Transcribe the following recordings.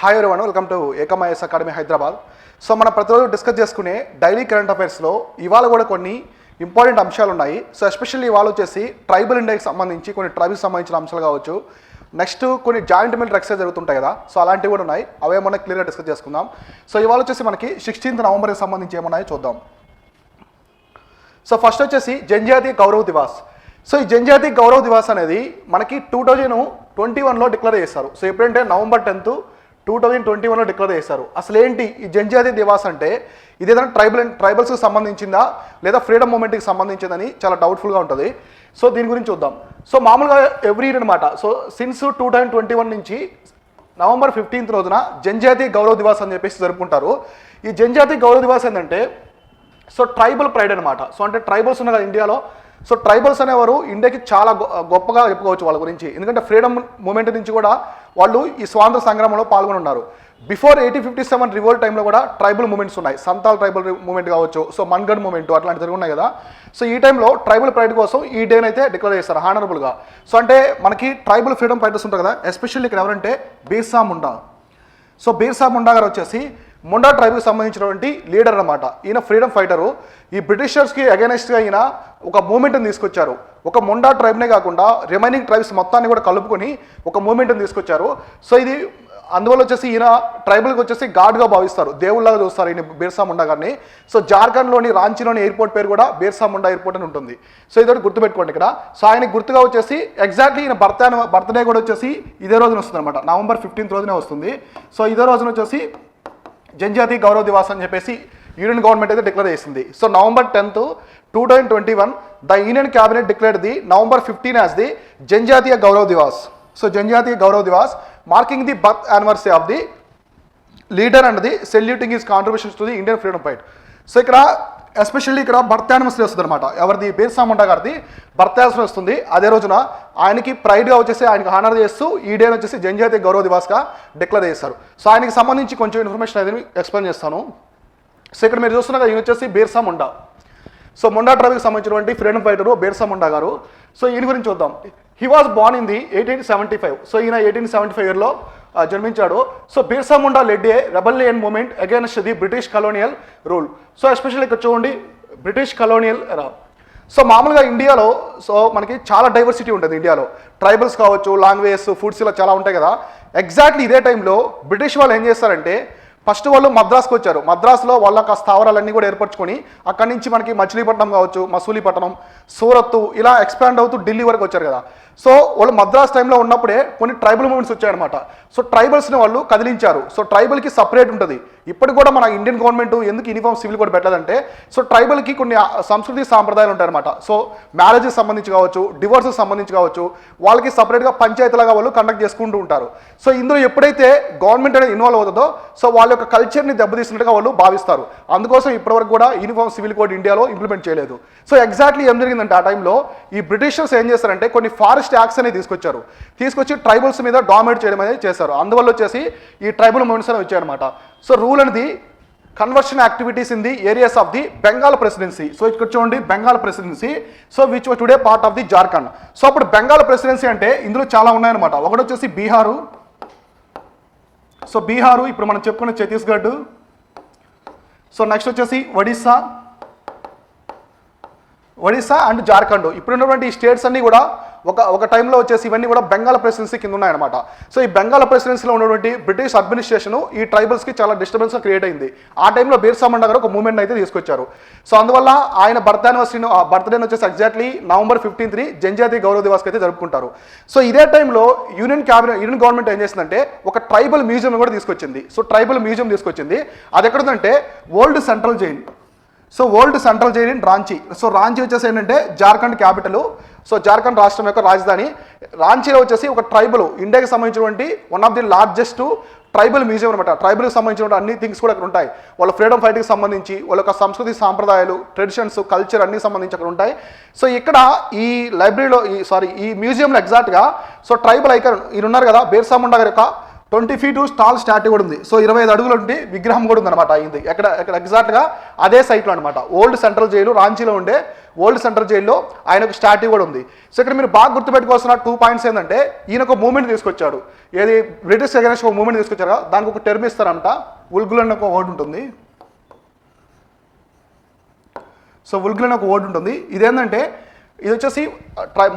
Hi everyone, welcome to Ekam IAS academy Hyderabad. So మనం ప్రతిరోజు discuss చేసుకునే డైలీ కరెంట్ అఫైర్స్లో ఇవాళ కూడా కొన్ని ఇంపార్టెంట్ అంశాలు ఉన్నాయి. సో ఎస్పెషల్లీ ఇవాళ వచ్చేసి ట్రైబల్ ఇండియాకి సంబంధించి కొన్ని ట్రైబ్కి సంబంధించిన అంశాలు కావచ్చు. నెక్స్ట్ కొన్ని జాయింట్ మిలిటరీ ఎక్సర్సైజ్ జరుగుతుంటాయి కదా, సో అలాంటివి కూడా ఉన్నాయి. అవే మనం క్లియర్గా డిస్కస్ చేసుకుందాం. సో ఇవాళ వచ్చేసి మనకి 16th నవంబర్కి సంబంధించి ఏమున్నాయో చూద్దాం. సో ఫస్ట్ వచ్చేసి జనజాతీయ గౌరవ్ దివాస్. సో ఈ జనజాతీయ గౌరవ్ దివాస్ అనేది మనకి 2021లో డిక్లేర్ చేస్తారు. సో ఎప్పుడంటే November 10th 2021లో డిక్లేర్ చేశారు. అసలు ఏంటి ఈ జనజాతీయ దివాస్ అంటే? ఇది ఏదైనా ట్రైబల్స్కి సంబంధించిందా లేదా ఫ్రీడమ్ మూమెంట్కి సంబంధించిందని చాలా డౌట్ఫుల్గా ఉంటుంది. సో దీని గురించి చూద్దాం. సో మామూలుగా ఎవ్రీ ఇయర్ అనమాట. సో సిన్స్ 2021 నుంచి November 15th రోజున జనజాతీయ గౌరవ్ దివాస్ అని చెప్పేసి జరుపుకుంటారు. ఈ జనజాతీయ గౌరవ్ దివాస్ ఏంటంటే సో ట్రైబల్ ప్రైడ్ అనమాట. సో అంటే ట్రైబల్స్ ఉన్నాయి కదా ఇండియాలో. సో ట్రైబల్స్ అనేవారు ఇండియాకి చాలా గొప్పగా చెప్పుకోవచ్చు వాళ్ళ గురించి. ఎందుకంటే ఫ్రీడమ్ మూమెంట్ నుంచి కూడా వాళ్ళు ఈ స్వాతంత్ర సంగ్రామంలో పాల్గొని ఉన్నారు. బిఫోర్ 1857 రివోల్ట్ టైంలో కూడా ట్రైబల్ మూమెంట్స్ ఉన్నాయి. సంతాల్ ట్రైబల్ మూమెంట్ కావచ్చు, సో మన్గఢ్ మూమెంట్ అట్లాంటి జరుగున్నాయి కదా. సో ఈ టైంలో ట్రైబల్ ప్రైడ్ కోసం ఈ డేని అయితే డిక్లేర్ చేస్తారు హానరబుల్గా. సో అంటే మనకి ట్రైబల్ ఫ్రీడమ్ ఫైటర్స్ ఉంటారు కదా, ఎస్పెషల్లీ ఇక్కడ ఎవరంటే బిర్సా ముండా. సో బిర్సా ముండా గారు వచ్చేసి ముండా ట్రైబ్కి సంబంధించినటువంటి లీడర్ అనమాట. ఈయన ఫ్రీడమ్ ఫైటరు. ఈ బ్రిటిషర్స్కి అగైనెస్ట్గా ఈయన ఒక మూమెంట్ని తీసుకొచ్చారు. ఒక ముండా ట్రైబ్నే కాకుండా రిమైనింగ్ ట్రైబ్స్ మొత్తాన్ని కూడా కలుపుకొని ఒక మూమెంట్ని తీసుకొచ్చారు. సో ఇది అందువల్ల వచ్చేసి ఈయన ట్రైబల్కి వచ్చేసి గాడ్గా భావిస్తారు, దేవుళ్ళగా చూస్తారు ఈయన బిర్సా ముండా గారిని. సో జార్ఖండ్లోని రాంచీలోని ఎయిర్పోర్ట్ పేరు కూడా బిర్సా ముండా ఎయిర్పోర్ట్ అని ఉంటుంది. సో ఇదొకటి గుర్తుపెట్టుకోండి ఇక్కడ. సో ఆయనకి గుర్తుగా వచ్చేసి ఎగ్జాక్ట్లీ ఈయన బర్త్డే కూడా వచ్చేసి ఇదే రోజున వస్తుంది అనమాట. November 15th రోజునే వస్తుంది. సో ఇదే రోజున వచ్చేసి జనజాతీయ గౌరవ్ దివాస్ అని చెప్పేసి యూనియన్ గవర్నమెంట్ అయితే డిక్లేర్ చేసింది. So November 10th 2021 the union cabinet declared the November 15 as the Janjatiya Gaurav Divas. So Janjatiya Gaurav Divas marking the birth anniversary of the leader and the saluting his contributions to the Indian freedom fight. So ఇక్కడ especially ఇక్కడ birth anniversary వస్తుంది అనమాట. ఎవరిది? బిర్సా ముండా గారిది birth anniversary వస్తుంది. అదే రోజున ఆయనకి ప్రైడ్గా వచ్చేసి ఆయనకి హానర్ చేస్తూ ఈ డేని వచ్చేసి జనజాతీయ గౌరవ్ దివాస్గా డిక్లేర్ చేస్తారు. సో ఆయనకి సంబంధించి కొంచెం ఇన్ఫర్మేషన్ అనేది ఎక్స్ప్లెయిన్ చేస్తాను. సో ఇక్కడ మీరు చూస్తున్నారు ఈయన వచ్చేసి బిర్సా ముండా. సో ముండా ట్రైబ్కి సంబంధించినటువంటి ఫ్రీడమ్ ఫైటరు బిర్సా ముండా గారు. సో ఈయన గురించి చూద్దాం. He was born in the 1875. So ఈయన 1875 ఇయర్లో జన్మించాడు. So Birsa Munda led a rebellion movement against the British colonial rule. So especially ఇక్కడ చూడండి బ్రిటిష్ కలోనియల్ ఎరా. సో మామూలుగా ఇండియాలో సో మనకి చాలా డైవర్సిటీ ఉంటుంది ఇండియాలో. ట్రైబల్స్ కావచ్చు, లాంగ్వేజెస్, ఫుడ్స్ ఇలా చాలా ఉంటాయి కదా. ఎగ్జాక్ట్లీ ఇదే టైంలో బ్రిటిష్ వాళ్ళు ఏం చేస్తారంటే ఫస్ట్ వాళ్ళు మద్రాస్కి వచ్చారు. మద్రాసులో వాళ్ళ స్థావరాలన్నీ కూడా ఏర్పరచుకొని అక్కడి నుంచి మనకి మచిలీపట్నం కావచ్చు, మసూలీపట్నం, సూరత్ ఇలా ఎక్స్పాండ్ అవుతూ ఢిల్లీ వరకు వచ్చారు కదా. సో వాళ్ళు మద్రాస్ టైంలో ఉన్నప్పుడే కొన్ని ట్రైబల్ మూమెంట్స్ వచ్చాయన్నమాట. సో ట్రైబల్స్ని వాళ్ళు కదిలించారు. సో ట్రైబల్కి సపరేట్ ఉంటుంది. ఇప్పటికి కూడా మన ఇండియన్ గవర్నమెంట్ ఎందుకు యూనిఫామ్ సివిల్ కోడ్ పెట్టలేదంటే సో ట్రైబల్కి కొన్ని సంస్కృతి సాంప్రదాయాలు ఉంటాయన్నమాట. సో మ్యారేజ్కి సంబంధించి కావచ్చు, డివోర్స్కి సంబంధించి కావచ్చు, వాళ్ళకి సపరేట్గా పంచాయతీలాగా వాళ్ళు కండక్ట్ చేసుకుంటూ ఉంటారు. సో ఇందులో ఎప్పుడైతే గవర్నమెంట్ అనేది ఇన్వాల్వ్ అవుతుందో సో వాళ్ళ యొక్క కల్చర్ని దెబ్బతీసినట్టుగా వాళ్ళు భావిస్తారు. అందుకోసం ఇప్పటివరకు కూడా యూనిఫామ్ సివిల్ కోడ్ ఇండియాలో ఇంప్లిమెంట్ చేయలేదు. సో ఎగ్జాక్ట్లీ ఏం జరిగిందంటే ఆ టైంలో ఈ బ్రిటిషర్స్ ఏం చేస్తారంటే కొన్ని ఫారెస్ట్ యాక్ట్స్ అనేది తీసుకొచ్చి ట్రైబల్స్ మీద డామినేట్ చేయడం అనేది చేశారు. అందువల్ల వచ్చేసి ఈ ట్రైబల్ మూవ్మెంట్స్ అనేవి వచ్చాయన్నమాట. సో రూల్ అనేది conversion activities in the areas of the Bengal presidency. So ఇక్కడ చూడండి Bengal presidency. So which today part of the Jharkhand. So అప్పుడు బెంగాల్ ప్రెసిడెన్సీ అంటే ఇందులో చాలా ఉన్నాయన్నమాట. ఒకటి వచ్చేసి బీహారు. సో బీహారు ఇప్పుడు మనం చెప్పుకునే ఛత్తీస్గఢ్. సో నెక్స్ట్ వచ్చేసి ఒడిస్సా అండ్ జార్ఖండ్. ఇప్పుడు ఉన్నటువంటి ఈ స్టేట్స్ అన్నీ కూడా ఒక టైంలో వచ్చేసి ఇవన్నీ కూడా బెంగాల్ ప్రెసిడెన్సీ కింద ఉన్నాయన్నమాట. సో ఈ బెంగాల్ ప్రెసిడెన్సీలో ఉన్నటువంటి బ్రిటిష్ అడ్మినిస్ట్రేషన్ ఈ ట్రైబల్స్కి చాలా డిస్టర్బెన్స్గా క్రియేట్ అయింది. ఆ టైంలో బిర్సా ముండా గారు ఒక మూవ్మెంట్ అయితే తీసుకొచ్చారు. సో అందువల్ల ఆయన బర్త్డేని వచ్చేసి ఎగ్జాక్ట్లీ November 15th జనజాతీయ గౌరవ్ దివాస్కి అయితే జరుపుకుంటారు. సో ఇదే టైంలో యూనియన్ గవర్నమెంట్ ఏం చేసిందంటే ఒక ట్రైబల్ మ్యూజియం కూడా తీసుకొచ్చింది. సో ట్రైబల్ మ్యూజియం తీసుకొచ్చింది. అది ఎక్కడుందంటే old central jail. So old central jail in Ranchi. So Ranchi వచ్చేసి ఏంటంటే జార్ఖండ్ క్యాపిటల్. సో జార్ఖండ్ రాష్ట్రం యొక్క రాజధాని. రాంచీలో వచ్చేసి ఒక ట్రైబల్ ఇండియాకి సంబంధించినటువంటి one of the largest tribal museum అనమాట. ట్రైబల్కి సంబంధించిన అన్ని థింగ్స్ కూడా అక్కడ ఉంటాయి. వాళ్ళ ఫ్రీడమ్ ఫైట్కి సంబంధించి వాళ్ళ యొక్క సంస్కృతి సాంప్రదాయాలు, ట్రెడిషన్స్, కల్చర్ అన్ని సంబంధించి అక్కడ ఉంటాయి. సో ఇక్కడ ఈ లైబ్రరీలో ఈ మ్యూజియంలో ఎగ్జాక్ట్గా సో ట్రైబల్ ఐకాన్ ఈయన ఉన్నారు కదా బిర్సా ముండా గారి యొక్క 20 feet స్టాల్ స్టాట్యూ కూడా ఉంది. సో 25 అడుగులు ఉండి విగ్రహం కూడా ఉందన్నమాట. అయింది ఎక్కడ ఎగ్జాక్ట్గా అదే సైట్లో అనమాట. ఓల్డ్ సెంట్రల్ జైలు రాంచీలో ఉండే ఓల్డ్ సెంట్రల్ జైల్లో ఆయనకు స్టాట్యూ కూడా ఉంది. సో ఇక్కడ మీరు బాగా గుర్తుపెట్టుకోవాల్సిన 2 పాయింట్స్ ఏంటంటే, ఈయన ఒక మూమెంట్ తీసుకొచ్చాడు. ఏది బ్రిటిష్ అగైన్స్ ఒక మూమెంట్ తీసుకొచ్చారు కదా, దానికి ఒక టర్మ్ ఇస్తారంట, ఉల్గుల్ అని ఒక వర్డ్ ఉంటుంది. సో ఉల్గుల్ అని ఒక వర్డ్ ఉంటుంది. ఇదేంటంటే ఇది వచ్చేసి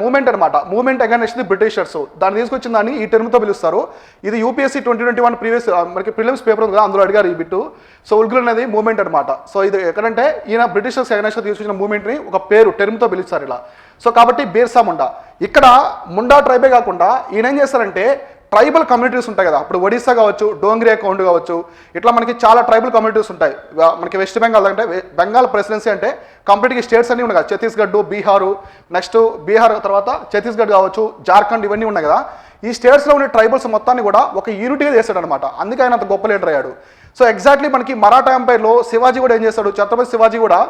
మూమెంట్ అనమాట. మూమెంట్ అగైన్స్ ది బ్రిటిషర్స్, దాన్ని తీసుకొచ్చిన దాన్ని ఈ టర్మ్తో పిలుస్తారు. ఇది యూపీఎస్సీ 2021 ప్రీవియస్ మనకి ప్రిలిమ్స్ పేపర్ ఉంది కదా, అందులో అడిగారు ఈ బిట్టు. సో ఉల్గుల్ అనేది మూమెంట్ అనమాట. సో ఇది ఎక్కడంటే ఈయన బ్రిటిషర్స్ అగైన్స్ తీసుకొచ్చిన మూమెంట్ని ఒక పేరు టర్మ్తో పిలుస్తారు ఇలా. సో కాబట్టి బిర్సా ముండా. ఇక్కడ ముండా ట్రైబే కాకుండా ఈయన ఏం చేస్తారంటే, ట్రైబల్ కమ్యూనిటీస్ ఉంటాయి కదా, ఇప్పుడు ఒడిస్సా కావచ్చు, డోంగ్రీ అకౌంట్ కావచ్చు, ఇట్లా మనకి చాలా ట్రైబల్ కమ్యూనిటీస్ ఉంటాయి. మనకి వెస్ట్ బెంగాల్ అంటే బెంగాల్ ప్రెసిడెన్సీ అంటే కంప్లీట్గా స్టేట్స్ అన్నీ ఉన్నాయి కదా, ఛత్తీస్గఢ్, బీహారు, నెక్స్ట్ బీహార్ తర్వాత ఛత్తీస్గఢ్ కావచ్చు, జార్ఖండ్, ఇవన్నీ ఉన్నాయి కదా. ఈ స్టేట్స్లో ఉండే ట్రైబల్స్ మొత్తాన్ని కూడా ఒక యూనిటీగా చేస్తాడు అనమాట. అందుకే ఆయన అంత గొప్ప లీడర్ అయ్యాడు. సో ఎగ్జాక్ట్లీ మనకి మరాఠా ఎంపైర్లో శివాజీ కూడా ఏం చేస్తాడు, ఛత్రపతి శివాజీ కూడా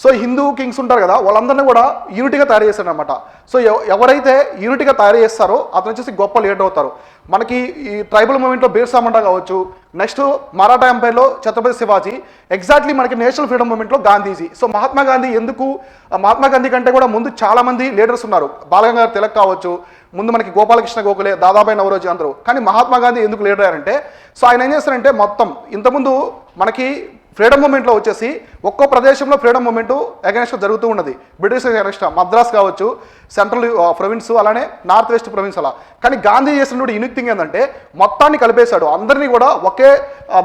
సో హిందూ కింగ్స్ ఉంటారు కదా, వాళ్ళందరినీ కూడా యూనిటీగా తయారు చేస్తాడు అనమాట. సో ఎవరైతే యూనిటీగా తయారు చేస్తారో అతను వచ్చేసి గొప్ప లీడర్ అవుతారు. మనకి ఈ ట్రైబల్ మూవ్మెంట్లో బిర్సా ముండా కావచ్చు, నెక్స్ట్ మరాఠా ఎంపైర్లో ఛత్రపతి శివాజీ, ఎగ్జాక్ట్లీ మనకి నేషనల్ ఫ్రీడమ్ మూవ్మెంట్లో గాంధీజీ. సో మహాత్మా గాంధీ ఎందుకు, మహాత్మా గాంధీ కంటే కూడా ముందు చాలామంది లీడర్స్ ఉన్నారు. బాలగంగాధర్ తిలక్ కావచ్చు, ముందు మనకి గోపాలకృష్ణ గోఖలే, దాదాబాయి నవరోజీ అందరూ. కానీ మహాత్మా గాంధీ ఎందుకు లీడర్ అయ్యారంటే, సో ఆయన ఏం చేస్తారంటే మొత్తం ఇంతకుముందు మనకి ఫ్రీడమ్ మూమెంట్లో వచ్చేసి ఒక్కో ప్రదేశంలో ఫ్రీడమ్ మూమెంట్ అగైన్స్ట్ జరుగుతూ ఉన్నది. బ్రిటిష్ అగైన్స్ట్ మద్రాస్ కావచ్చు, సెంట్రల్ ప్రొవిన్స్, అలానే నార్త్ వెస్ట్ ప్రొవిన్స్ అలా. కానీ గాంధీ చేసినటువంటి యూనిక్ థింగ్ ఏంటంటే మొత్తాన్ని కలిపేశాడు, అందరినీ కూడా ఒకే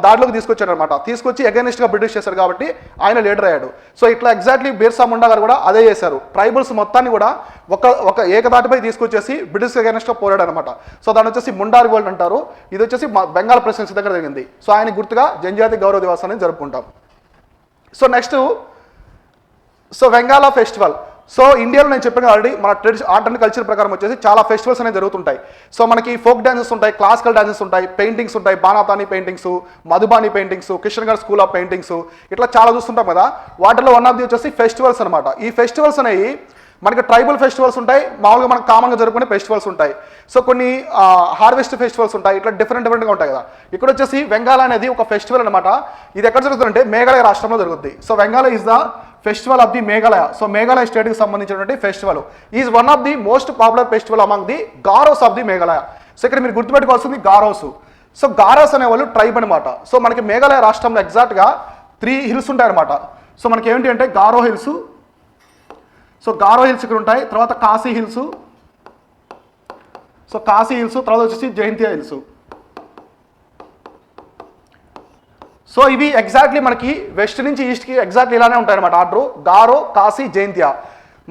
దాడిలోకి తీసుకొచ్చాడు అనమాట. తీసుకొచ్చి అగైన్స్ట్గా బ్రిటిష్ చేశారు కాబట్టి ఆయన లీడర్ అయ్యాడు. సో ఇట్లా ఎగ్జాక్ట్లీ బిర్సా ముండా గారు కూడా అదే చేశారు. ట్రైబల్స్ మొత్తాన్ని కూడా ఒక ఏకదాటిపై తీసుకొచ్చేసి బ్రిటిష్ అగైన్స్ట్గా పోరాడు అనమాట. సో దాని వచ్చేసి ముండా రివోల్ట్ అంటారు. ఇది వచ్చేసి బెంగాల్ ప్రెసిడెన్సీ దగ్గర జరిగింది. సో ఆయన గుర్తుగా జనజాతి గౌరవ దివాసాన్ని జరుపుకుంటాం. సో నెక్స్ట్ బెంగాలా ఫెస్టివల్. సో ఇండియాలో నేను చెప్పాను ఆల్రెడీ, మన ట్రెడిషన్ ఆర్ట్ అండ్ కల్చర్ ప్రకారం వచ్చేసి చాలా ఫెస్టివల్స్ అనేవి జరుగుతుంటాయి. సో మనకి ఫోక్ డాన్సెస్ ఉంటాయి, క్లాసికల్ డాన్సెస్ ఉంటాయి, పెయింటింగ్స్ ఉంటాయి, Bani Thani paintings, Madhubani paintings, Kishangarh school of paintings, ఇట్లా చాలా చూస్తుంటాం కదా. వాటిలో వన్ ఆఫ్ ది వచ్చేసి ఫెస్టివల్స్ అనమాట. ఈ ఫెస్టివల్స్ అనేవి మనకి ట్రైబల్ ఫెస్టివల్స్ ఉంటాయి, మామూలుగా మనకు కామన్గా జరుపుకునే ఫెస్టివల్స్ ఉంటాయి. సో కొన్ని హార్వెస్ట్ ఫెస్టివల్స్ ఉంటాయి, ఇట్లా డిఫరెంట్గా ఉంటాయి కదా. ఇక్కడ వచ్చేసి వెంగాల అనేది ఒక ఫెస్టివల్ అనమాట. ఇది ఎక్కడ జరుగుతుందంటే మేఘాలయ రాష్ట్రంలో జరుగుతుంది. So Wangala is the festival of the Meghalaya. So Meghalaya స్టేట్కి సంబంధించినటువంటి festival is one of the most popular festival among the Garos of the Meghalaya. So ఇక్కడ మీరు గుర్తుపెట్టుకోవాల్సింది గారోస్. సో గారోస్ అనేవాళ్ళు ట్రైబ్ అనమాట. సో మనకి మేఘాలయ రాష్ట్రంలో ఎగ్జాక్ట్గా 3 హిల్స్ ఉంటాయి అనమాట. సో మనకి ఏంటి అంటే గారో హిల్స్, సో గారో హిల్స్ ఇక్కడ ఉంటాయి, తర్వాత Kashi hills, so Kashi hills, తర్వాత వచ్చేసి జయంతియా హిల్స్. సో ఇవి ఎగ్జాక్ట్లీ మనకి వెస్ట్ నుంచి ఈస్ట్కి ఎగ్జాక్ట్లీ ఇలానే ఉంటాయన్నమాట ఆర్డర్. గారో, కాశీ, జయంతియా.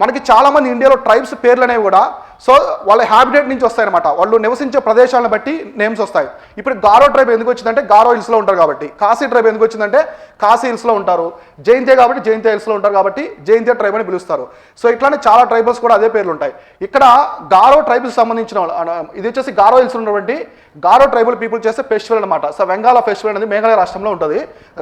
మనకి చాలామంది ఇండియాలో ట్రైబ్స్ పేర్లు అనేవి కూడా సో వాళ్ళ హ్యాబిటేట్ నుంచి వస్తాయన్నమాట. వాళ్ళు నివసించే ప్రదేశాలను బట్టి నేమ్స్ వస్తాయి. ఇప్పుడు గారో ట్రైబ్ ఎందుకు వచ్చిందంటే గారో హిల్స్లో ఉంటారు కాబట్టి, కాశీ ట్రైబ్ ఎందుకు వచ్చిందంటే కాశీ హిల్స్లో ఉంటారు, జయంతియా కాబట్టి జయంతియా హిల్స్లో ఉంటారు కాబట్టి జయంతియా ట్రైబ్ అని పిలుస్తారు. సో ఇట్లానే చాలా ట్రైబల్స్ కూడా అదే పేర్లు ఉంటాయి. ఇక్కడ గారో ట్రైబ్కి సంబంధించిన ఇది వచ్చేసి గారో హిల్స్ ఉన్నటువంటి గారో ట్రైబల్ పీపుల్ చేసే ఫెస్టివల్ అనమాట. సో వెంగాల ఫెస్టివల్ అనేది మేఘాలయ రాష్ట్రంలో ఉంటుంది,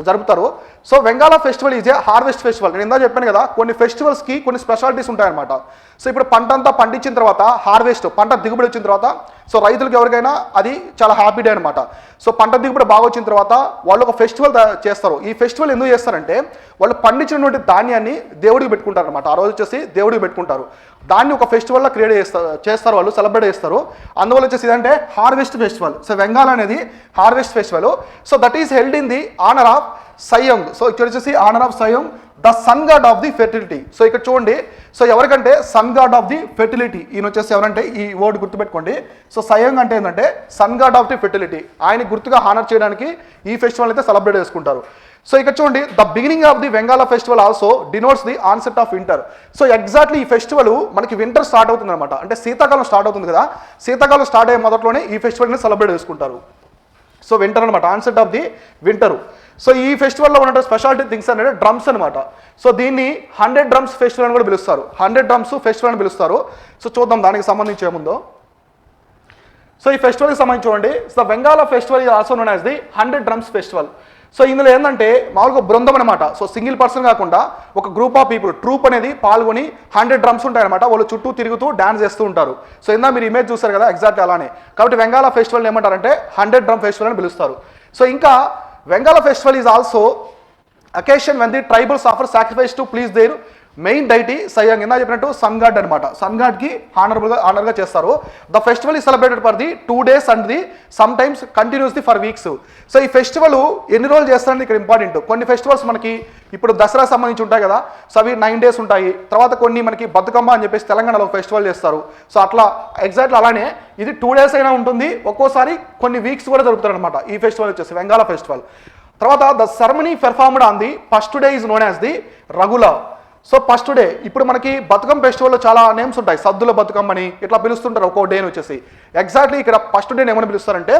జరుపుతారు. So Wangala festival is a harvest festival. నేను ఇందా చెప్పాను కదా, కొన్ని ఫెస్టివల్స్కి కొన్ని స్పెషాలిటీస్ ఉంటాయన్నమాట. సో ఇప్పుడు పంట అంతా పండించిన తర్వాత హార్వెస్ట్, పంట దిగుబడి వచ్చిన తర్వాత సో రైతులకు ఎవరికైనా అది చాలా హ్యాపీ డే అనమాట. సో పంట దిగుబడి బాగా వచ్చిన తర్వాత వాళ్ళు ఒక ఫెస్టివల్ చేస్తారు. ఈ ఫెస్టివల్ ఎందుకు చేస్తారంటే వాళ్ళు పండించినటువంటి ధాన్యాన్ని దేవుడికి పెట్టుకుంటారు అనమాట. ఆ రోజు వచ్చేసి దేవుడికి పెట్టుకుంటారు. దాన్ని ఒక ఫెస్టివల్లో క్రియేట్ చేస్తారు వాళ్ళు, సెలబ్రేట్ చేస్తారు. అందువల్ల వచ్చేసి ఇదంటే హార్వెస్ట్ ఫెస్టివల్. సో వెంగాల్ అనేది harvest festival. So that is held in the honour of Saljong. So ఇక్కడ వచ్చేసి honour of Saljong, the sun god of the fertility. So ఇక్కడ చూడండి, సో ఎవరికంటే sun god of the fertility. ఈయన వచ్చేసి ఎవరంటే ఈ వర్డ్ గుర్తుపెట్టుకోండి. సో సయోంగ్ అంటే ఏంటంటే sun god of the fertility. ఆయన గుర్తుగా హానర్ చేయడానికి ఈ ఫెస్టివల్ అయితే సెలబ్రేట్ చేసుకుంటారు. సో ఇక్కడ చూడండి, the beginning of the Wangala festival also denotes the onset of winter. So exactly ఈ ఫెస్టివల్ మనకి వింటర్ స్టార్ట్ అవుతుంది అనమాట. అంటే శీతాకాలం స్టార్ట్ అవుతుంది కదా, శీతాకాలం స్టార్ట్ అయ్యే మొదట్లోనే ఈ ఫెస్టివల్ని సెలబ్రేట్ చేసుకుంటారు. సో వింటర్ అనమాట, onset of the winter. So ఈ ఫెస్టివల్లో ఉన్న స్పెషాలిటీ థింగ్స్ అంటే డ్రమ్స్ అనమాట. సో దీన్ని 100 డ్రమ్స్ ఫెస్టివల్ అని కూడా పిలుస్తారు. 100 డ్రమ్స్ ఫెస్టివల్ అని పిలుస్తారు. సో చూద్దాం దానికి సంబంధించి ఏముందో. సో ఈ ఫెస్టివల్కి సంబంధించి చూడండి, so Wangala festival is also known as the 100 drums festival. So ఇందులో ఏంటంటే మామూలుగా బృందం అనమాట. సో సింగిల్ పర్సన్ కాకుండా ఒక గ్రూప్ ఆఫ్ పీపుల్, ట్రూప్ అనేది పాల్గొని 100 డ్రమ్స్ ఉంటాయన్నమాట. వాళ్ళు చుట్టూ తిరుగుతూ డాన్స్ చేస్తూ ఉంటారు. సో ఇందా మీరు ఇమేజ్ చూస్తారు కదా, ఎగ్జాక్ట్ అలానే. కాబట్టి వెంగాల ఫెస్టివల్ ఏమంటారంటే 100 డ్రమ్ ఫెస్టివల్ అని పిలుస్తారు. సో ఇంకా Wangala festival is also occasion when the tribals offer sacrifice to please their main deity Saljong. ఇందా చెప్పినట్టు సన్ గాడ్ అనమాట. సన్ గాడ్కి ఆనర్గా చేస్తారు. The festival is celebrated for the 2 days and the some times continuously for weeks. So ఈ festival ఎన్ని రోజులు చేస్తారని ఇక్కడ ఇంపార్టెంట్. కొన్ని ఫెస్టివల్స్ మనకి ఇప్పుడు దసరా సంబంధించి ఉంటాయి కదా, సో అవి 9 days ఉంటాయి. తర్వాత కొన్ని మనకి బతుకమ్మ అని చెప్పేసి తెలంగాణలో ఫెస్టివల్ చేస్తారు. సో అట్లా ఎగ్జాక్ట్లీ అలానే ఇది 2 days అయినా ఉంటుంది, ఒక్కోసారి కొన్ని వీక్స్ కూడా జరుపుతారు అనమాట ఈ ఫెస్టివల్ వచ్చేసి వెంగాల ఫెస్టివల్. తర్వాత the ceremony performed on the first day is known as the Rugala. So first day ఇప్పుడు మనకి బతుకమ్మ ఫెస్టివల్లో చాలా నేమ్స్ ఉంటాయి, సద్దుల బతుకమ్మ అని ఇట్లా పిలుస్తుంటారు ఒక్కో డేని వచ్చేసి. ఎగ్జాక్ట్లీ ఇక్కడ ఫస్ట్ డేని ఏమని పిలుస్తారంటే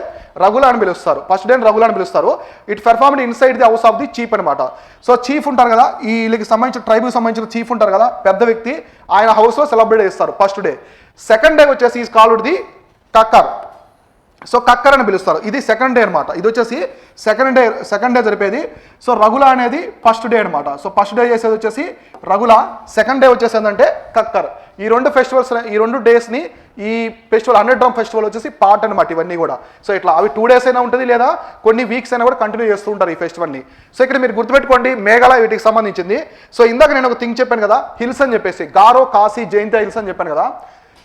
రగుల అని పిలుస్తారు. ఫస్ట్ డేని రగుల అని పిలుస్తారు. It performed inside the house of the chief అనమాట. సో చీఫ్ ఉంటారు కదా, ఈ వీళ్ళకి సంబంధించిన ట్రైబ్కి సంబంధించిన చీఫ్ ఉంటారు కదా, పెద్ద వ్యక్తి, ఆయన హౌస్లో సెలబ్రేట్ చేస్తారు ఫస్ట్ డే. సెకండ్ డే వచ్చేసి is called the Kakkar. So Kakkar అని పిలుస్తారు. ఇది సెకండ్ డే అనమాట. ఇది వచ్చేసి సెకండ్ డే జరిపేది. సో రగుల అనేది ఫస్ట్ డే అనమాట. సో ఫస్ట్ డే చేసేది వచ్చేసి రగుల, సెకండ్ డే వచ్చేసి ఏంటంటే కక్కర్. ఈ రెండు ఫెస్టివల్స్, ఈ 2 daysని ఈ ఫెస్టివల్ 100 డ్రమ్ ఫెస్టివల్ వచ్చేసి పార్ట్ అనమాట ఇవన్నీ కూడా. సో ఇట్లా అవి 2 days అయినా ఉంటుంది, లేదా కొన్ని వీక్స్ అయినా కూడా కంటిన్యూ చేస్తూ ఉంటారు ఈ ఫెస్టివల్ని. సో ఇక్కడ మీరు గుర్తుపెట్టుకోండి, మేఘాలయ వీటికి సంబంధించింది. సో ఇందాక నేను ఒక థింగ్ చెప్పాను కదా, హిల్స్ అని చెప్పేసి, గారో, కాశీ, జయంతి హిల్స్ అని చెప్పాను కదా.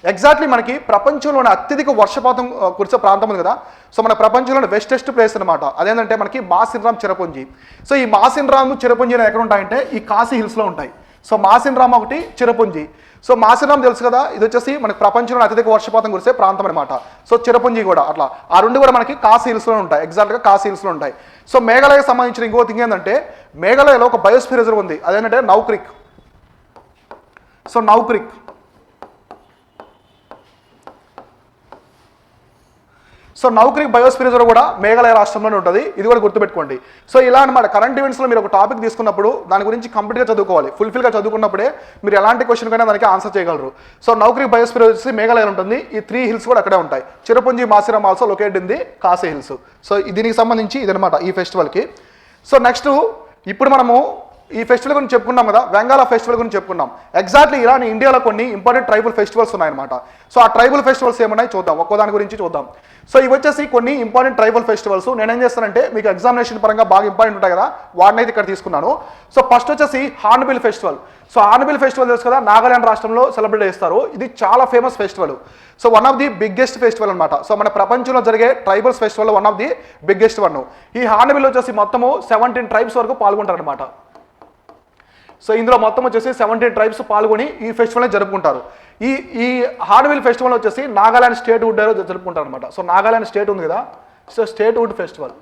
ఎగ్జాక్ట్లీ మనకి ప్రపంచంలోని అత్యధిక వర్షపాతం కురిసే ప్రాంతం ఉంది కదా. సో మన ప్రపంచంలోని వెస్టెస్ట్ ప్లేస్ అనమాట. అదేంటంటే మనకి మాసిన్రామ్ చిరపుంజి. సో ఈ మాసిన్రామ్ చిరపుంజి ఎక్కడ ఉంటాయంటే ఈ కాశీ హిల్స్లో ఉంటాయి. సో మాసిన్రామ్ ఒకటి, చిరపుంజి. సో మాసిన్రామ్ తెలుసు కదా, ఇది వచ్చేసి మనకి ప్రపంచంలో అత్యధిక వర్షపాతం కురిసే ప్రాంతం అనమాట. సో చిరపుంజి కూడా అట్లా, ఆ 2 కూడా మనకి కాశీ హిల్స్లో ఉంటాయి, ఎగ్జాక్ట్గా కాశీ హిల్స్లో ఉంటాయి. సో మేఘాలయకు సంబంధించిన ఇంకో థింగ్ ఏంటంటే మేఘాలయలో ఒక బయోస్ఫియర్ రిజర్వ్ ఉంది, అదేంటంటే నౌక్రిక్. సో నౌక్రిక్ సో నౌక్రిక్ బయోస్ఫియర్ రిజర్వ్ కూడా మేఘాలయ రాష్ట్రంలోనే ఉంటుంది. ఇది కూడా గుర్తుపెట్టుకోండి. సో ఇలా అనమాట. కరెంట్ ఈవెంట్స్లో మీరు ఒక టాపిక్ తీసుకున్నప్పుడు దాని గురించి కంప్లీట్గా చదువుకోవాలి. ఫుల్ఫిల్గా చదువుకున్నప్పుడే మీరు ఎలాంటి క్వశ్చన్ కైనా దానికి ఆన్సర్ చేయగలరు. సో నౌక్రిక్ బయోస్ఫియర్ వచ్చి మేఘాలయ ఉంటుంది. ఈ 3 hills కూడా అక్కడే ఉంటాయి. Cherrapunji, Mawsynram also located in the Khasi hills. So దీనికి సంబంధించి ఇదనమాట ఈ ఫెస్టివల్కి. సో నెక్స్ట్ ఇప్పుడు మనము ఈ ఫెస్టివల్ గురించి చెప్పుకున్నాం కదా, వెంగాల ఫెస్టివల్ గురించి చెప్పుకున్నాం. ఎగ్జాక్ట్లీ ఇలా ఇండియాలో కొన్ని ఇంపార్టెంట్ ట్రైబల్ ఫెస్టివల్స్ ఉన్నాయన్నమాట. సో ఆ ట్రైబల్ ఫెస్టివల్స్ ఏమున్నాయి చూద్దాం, ఒక్కో దాని గురించి చూద్దాం. సో ఇవి వచ్చేసి కొన్ని ఇంపార్టెంట్ ట్రైబల్ ఫెస్టివల్స్. నేనేం చేస్తానంటే మీకు ఎగ్జామినేషన్ పరంగా బాగా ఇంపార్టెంట్ ఉంటాయి కదా, వాటిని అయితే ఇక్కడ తీసుకున్నాను. సో ఫస్ట్ వచ్చేసి Hornbill festival. So Hornbill festival తెలుసు కదా, నాగాలాండ్ రాష్ట్రంలో సెలబ్రేట్ చేస్తారు. ఇది చాలా famous festival. So one of the biggest festival అనమాట. సో మన ప్రపంచంలో జరిగే tribals festival one of the biggest one. ఈ హార్న్బిల్ వచ్చేసి మొత్తము 17 ట్రైబ్స్ వరకు పాల్గొంటారు అనమాట. సో ఇందులో మొత్తం వచ్చేసి 17 ట్రైబ్స్ పాల్గొని ఈ ఫెస్టివల్ని జరుపుకుంటారు. ఈ హార్న్బిల్ ఫెస్టివల్ వచ్చేసి నాగాలాండ్ స్టేట్ వుడ్ జరుపుకుంటారు అనమాట. సో నాగాలాండ్ స్టేట్ ఉంది కదా, so statehood festival.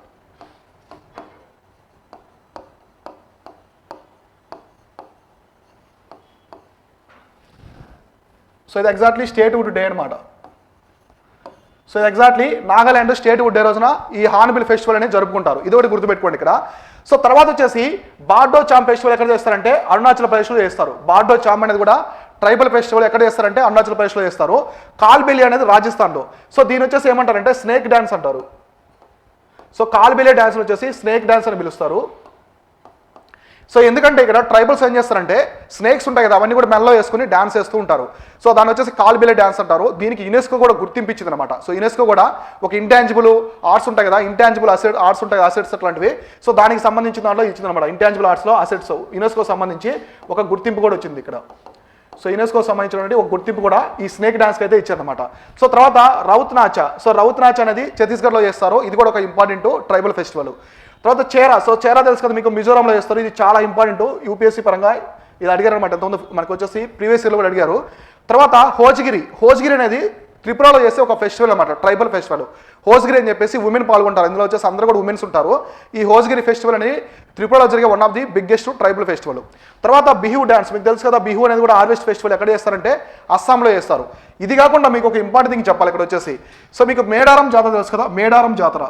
So ఇది ఎగ్జాక్ట్లీ స్టేట్ వుడ్ డే అనమాట. So exactly Nagaland statehood day రోజున ఈ హార్న్బిల్ ఫెస్టివల్ అనేది జరుపుకుంటారు. ఇది ఒకటి గుర్తుపెట్టుకోండి ఇక్కడ. సో తర్వాత వచ్చేసి బార్డో చామ్ ఫెస్టివల్ ఎక్కడ చేస్తారంటే అరుణాచల్ ప్రదేశ్లో చేస్తారు. బార్డో చామ్ అనేది కూడా ట్రైబల్ ఫెస్టివల్ ఎక్కడ చేస్తారంటే అరుణాచల్ ప్రదేశ్లో చేస్తారు. కాల్బెలి అనేది రాజస్థాన్లో. సో దీని వచ్చేసి ఏమంటారంటే స్నేక్ డ్యాన్స్ అంటారు. సో కాల్బెలి డ్యాన్స్ వచ్చేసి స్నేక్ డ్యాన్స్ అని పిలుస్తారు. సో ఎందుకంటే ఇక్కడ ట్రైబల్స్ ఏం చేస్తారంటే స్నేక్స్ ఉంటాయి కదా, అవన్నీ కూడా మెల్లో వేసుకుని డ్యాన్స్ వేస్తూ ఉంటారు. సో దాన్ని వచ్చేసి కాల్బెలి డ్యాన్స్ అంటారు. దీనికి యునెస్కో కూడా గుర్తింపించింది అనమాట. సో యునెస్కో కూడా ఒక ఇంటాంజిబుల్ ఆర్ట్స్ ఉంటాయి కదా, ఇంటాంజిబుల్ ఆర్ట్స్ ఉంటాయి, అసెట్స్ అట్లాంటివి. సో దానికి సంబంధించిన దాంట్లో ఇచ్చింది అనమాట. ఇంటాంజిబుల్ ఆర్ట్స్లో అసెట్స్ యునెస్కో సంబంధించి ఒక గుర్తింపు కూడా వచ్చింది ఇక్కడ. సో యునెస్కో సంబంధించినటువంటి ఒక గుర్తింపు కూడా ఈ స్నేక్ డాన్స్కి అయితే ఇచ్చారనమాట. సో తర్వాత రౌత్ నాచా. సో రౌత్ నాచా అనేది ఛత్తీస్గఢ్లో చేస్తారు. ఇది కూడా ఒక ఇంపార్టెంట్ ట్రైబల్ ఫెస్టివల్. తర్వాత చేరా. సో చేరా తెలుసు కదా మీకు, మిజోరాంలో చేస్తారు. ఇది చాలా ఇంపార్టెంట్ యూపీఎస్సీ పరంగా ఇది అడిగారు అనమాట. ఎంతమంది మనకు వచ్చేసి ప్రీవియస్ ఇయర్లో కూడా అడిగారు. తర్వాత హోజ్గిరి అనేది త్రిపురలో చేసే ఒక ఫెస్టివల్ అనమాట, ట్రైబల్ ఫెస్టివల్. హోజ్గిరి అని చెప్పేసి ఉమెన్ పాల్గొంటారు. ఇందులో వచ్చేసి అందరూ కూడా ఉమెన్స్ ఉంటారు. ఈ హోజ్గిరి ఫెస్టివల్ అనేది త్రిపురలో జరిగే one of the biggest tribal festival. తర్వాత బిహు డ్యాన్స్ మీకు తెలుసు కదా, బిహు అనేది కూడా హార్వెస్ట్ ఫెస్టివల్ ఎక్కడ చేస్తారంటే అస్సాంలో చేస్తారు. ఇది కాకుండా మీకు ఒక ఇంపార్టెంట్ థింగ్ చెప్పాలి ఇక్కడ వచ్చేసి. సో మీకు మేడారం జాతర తెలుసు కదా, మేడారం జాతర.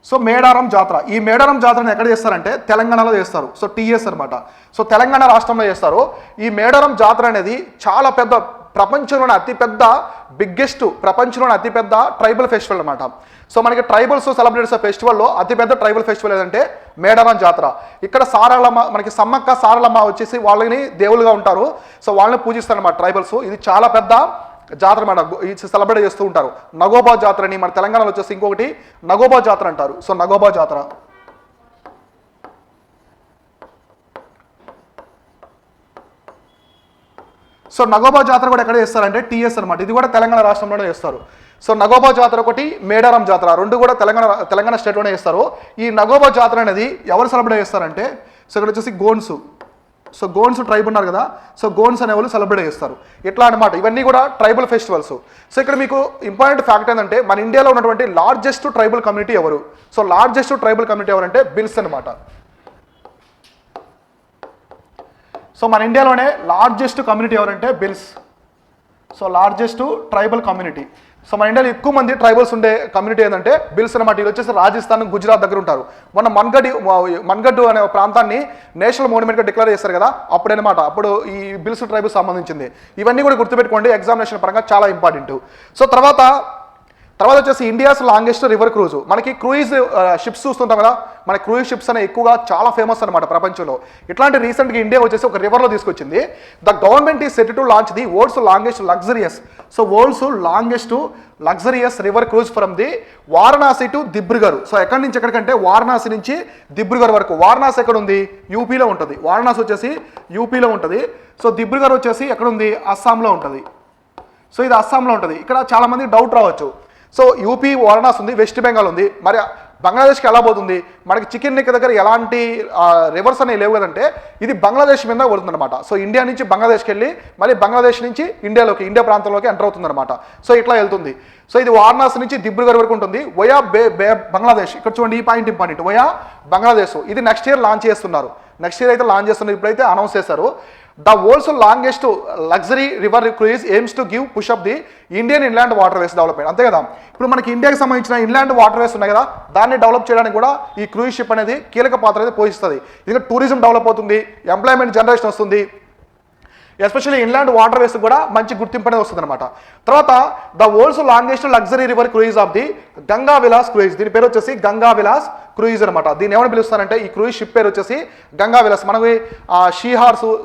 సో మేడారం జాతర, ఈ మేడారం జాతరను ఎక్కడ చేస్తారంటే తెలంగాణలో చేస్తారు. సో టీఎస్ అనమాట. సో తెలంగాణ రాష్ట్రంలో చేస్తారు. ఈ మేడారం జాతర అనేది చాలా పెద్ద ప్రపంచంలోని అతిపెద్ద ట్రైబల్ ఫెస్టివల్ అనమాట. సో మనకి ట్రైబల్స్ సెలబ్రేట్స్ ఫెస్టివల్లో అతిపెద్ద ట్రైబల్ ఫెస్టివల్ ఏదంటే మేడారం జాతర. ఇక్కడ సారలమ్మ, మనకి సమ్మక్క సారలమ్మ వచ్చేసి వాళ్ళని దేవులుగా ఉంటారు. సో వాళ్ళని పూజిస్తారు అన్నమాట ట్రైబల్స్. ఇది చాలా పెద్ద జాతర అన్నమాట, సెలబ్రేట్ చేస్తూ ఉంటారు. నగోబా జాతర అని మన తెలంగాణలో వచ్చేసి ఇంకొకటి నగోబా జాతర అంటారు. సో నగోబా జాతర. సో నగోబా జాతర కూడా ఎక్కడ చేస్తారంటే టీఎస్ అనమాట. ఇది కూడా తెలంగాణ రాష్ట్రంలోనే చేస్తారు. సో నగోబా జాతర ఒకటి, మేడారం జాతర రెండు కూడా తెలంగాణ స్టేట్లోనే చేస్తారు. ఈ నగోబా జాతర అనేది ఎవరు సెలబ్రేట్ చేస్తారంటే, సో ఇక్కడ వచ్చేసి గోన్స్. సో గోన్స్ ట్రైబ్ ఉన్నారు కదా, సో గోన్స్ అనే వాళ్ళు సెలబ్రేట్ చేస్తారు. ఇట్లా అనమాట, ఇవన్నీ కూడా ట్రైబల్ ఫెస్టివల్స్. సో ఇక్కడ మీకు ఇంపార్టెంట్ ఫ్యాక్ట్ ఏంటంటే, మన ఇండియాలో ఉన్నటువంటి లార్జెస్ట్ ట్రైబల్ కమ్యూనిటీ ఎవరు? సో లార్జెస్ట్ ట్రైబల్ కమ్యూనిటీ ఎవరంటే బిల్స్ అనమాట. సో మన ఇండియాలోనే లార్జెస్ట్ కమ్యూనిటీ ఎవరంటే bills. So largest tribal community. So మన ఇండియాలో ఎక్కువ మంది ట్రైబల్స్ ఉండే కమ్యూనిటీ ఏంటంటే బిల్స్ అనమాట. ఇది వచ్చేసి రాజస్థాన్, గుజరాత్ దగ్గర ఉంటారు. మొన్న మన్గడ్డు అనే ప్రాంతాన్ని నేషనల్ మోన్యుమెంట్గా డిక్లేర్ చేస్తారు కదా, అప్పుడు ఈ బిల్స్ ట్రైబుల్ సంబంధించింది. ఇవన్నీ కూడా గుర్తుపెట్టుకోండి, ఎగ్జామినేషన్ పరంగా చాలా ఇంపార్టెంట్. సో తర్వాత వచ్చేసి ఇండియాస్ లాంగెస్ట్ రివర్ క్రూజ్. మనకి క్రూయిజ్ షిప్స్ చూస్తుంటాం కదా, మన క్రూయిజ్ షిప్స్ అనేవి ఎక్కువగా చాలా ఫేమస్ అనమాట ప్రపంచంలో. ఇట్లాంటి రీసెంట్గా ఇండియా వచ్చేసి ఒక రివర్లో తీసుకొచ్చింది. The government is set to launch the world's longest luxurious. So world's longest luxurious river cruise from the Varanasi to Dibrugarh. So ఎక్కడి నుంచి ఎక్కడికంటే వారణాసి నుంచి దిబ్రుగర్ వరకు. వారణాసి ఎక్కడ ఉంది? యూపీలో ఉంటుంది. వారణాసి వచ్చేసి యూపీలో ఉంటుంది. సో దిబ్రుగర్ వచ్చేసి ఎక్కడ ఉంది? అస్సాంలో ఉంటుంది. సో ఇది అస్సాంలో ఉంటుంది. ఇక్కడ చాలామంది డౌట్ రావచ్చు, సో యూపీ వారణాసి ఉంది, వెస్ట్ బెంగాల్ ఉంది, మరి బంగ్లాదేశ్కి ఎలా పోతుంది? మనకి చికెన్ నెక్ దగ్గర ఎలాంటి రివర్స్ అనేవి లేవు కదంటే, ఇది బంగ్లాదేశ్ మీద పడుతుంది అనమాట. సో ఇండియా నుంచి బంగ్లాదేశ్కి వెళ్ళి మళ్ళీ బంగ్లాదేశ్ నుంచి ఇండియా ప్రాంతంలోకి ఎంటర్ అవుతుంది అనమాట. సో ఇట్లా వెళ్తుంది. సో ఇది వారణాసి నుంచి దిబ్రుగర్ వరకు ఉంటుంది. వయా బంగ్లాదేశ్. ఇక్కడ చూడండి, ఈ పాయింట్ ఇంపార్టెంట్. వయా బంగ్లాదేశ్. ఇది నెక్స్ట్ ఇయర్ లాంచ్ చేస్తున్నారు. ఇప్పుడైతే అనౌన్స్ చేశారు. The world's longest luxury river cruise aims to give push up the Indian inland waterways development. అంతే కదా, ఇప్పుడు మనకి ఇండియాకి సంబంధించిన ఇన్లాండ్ వాటర్వేస్ ఉన్నాయి కదా, దాన్ని డెవలప్ చేయడానికి కూడా ఈ క్రూయిజ్ షిప్ అనేది కీలక పాత్ర అయితే పోషిస్తుంది. ఇది టూరిజం డెవలప్ అవుతుంది, ఎంప్లాయ్మెంట్ జనరేషన్ వస్తుంది, ఎస్పెషల్లీ ఇన్లాండ్ వాటర్వేస్ కూడా మంచి గుర్తింపు అనేది వస్తుంది అనమాట. తర్వాత the world's longest luxury river cruise of the Ganga Vilas cruise. దీని పేరు వచ్చేసి గంగా విలాస్ క్రూయిజ్ అనమాట. దీన్ని ఏమని పిలుస్తారంటే, ఈ క్రూయిజ్ షిప్ పేరు వచ్చేసి గంగా విలాస్. మనకి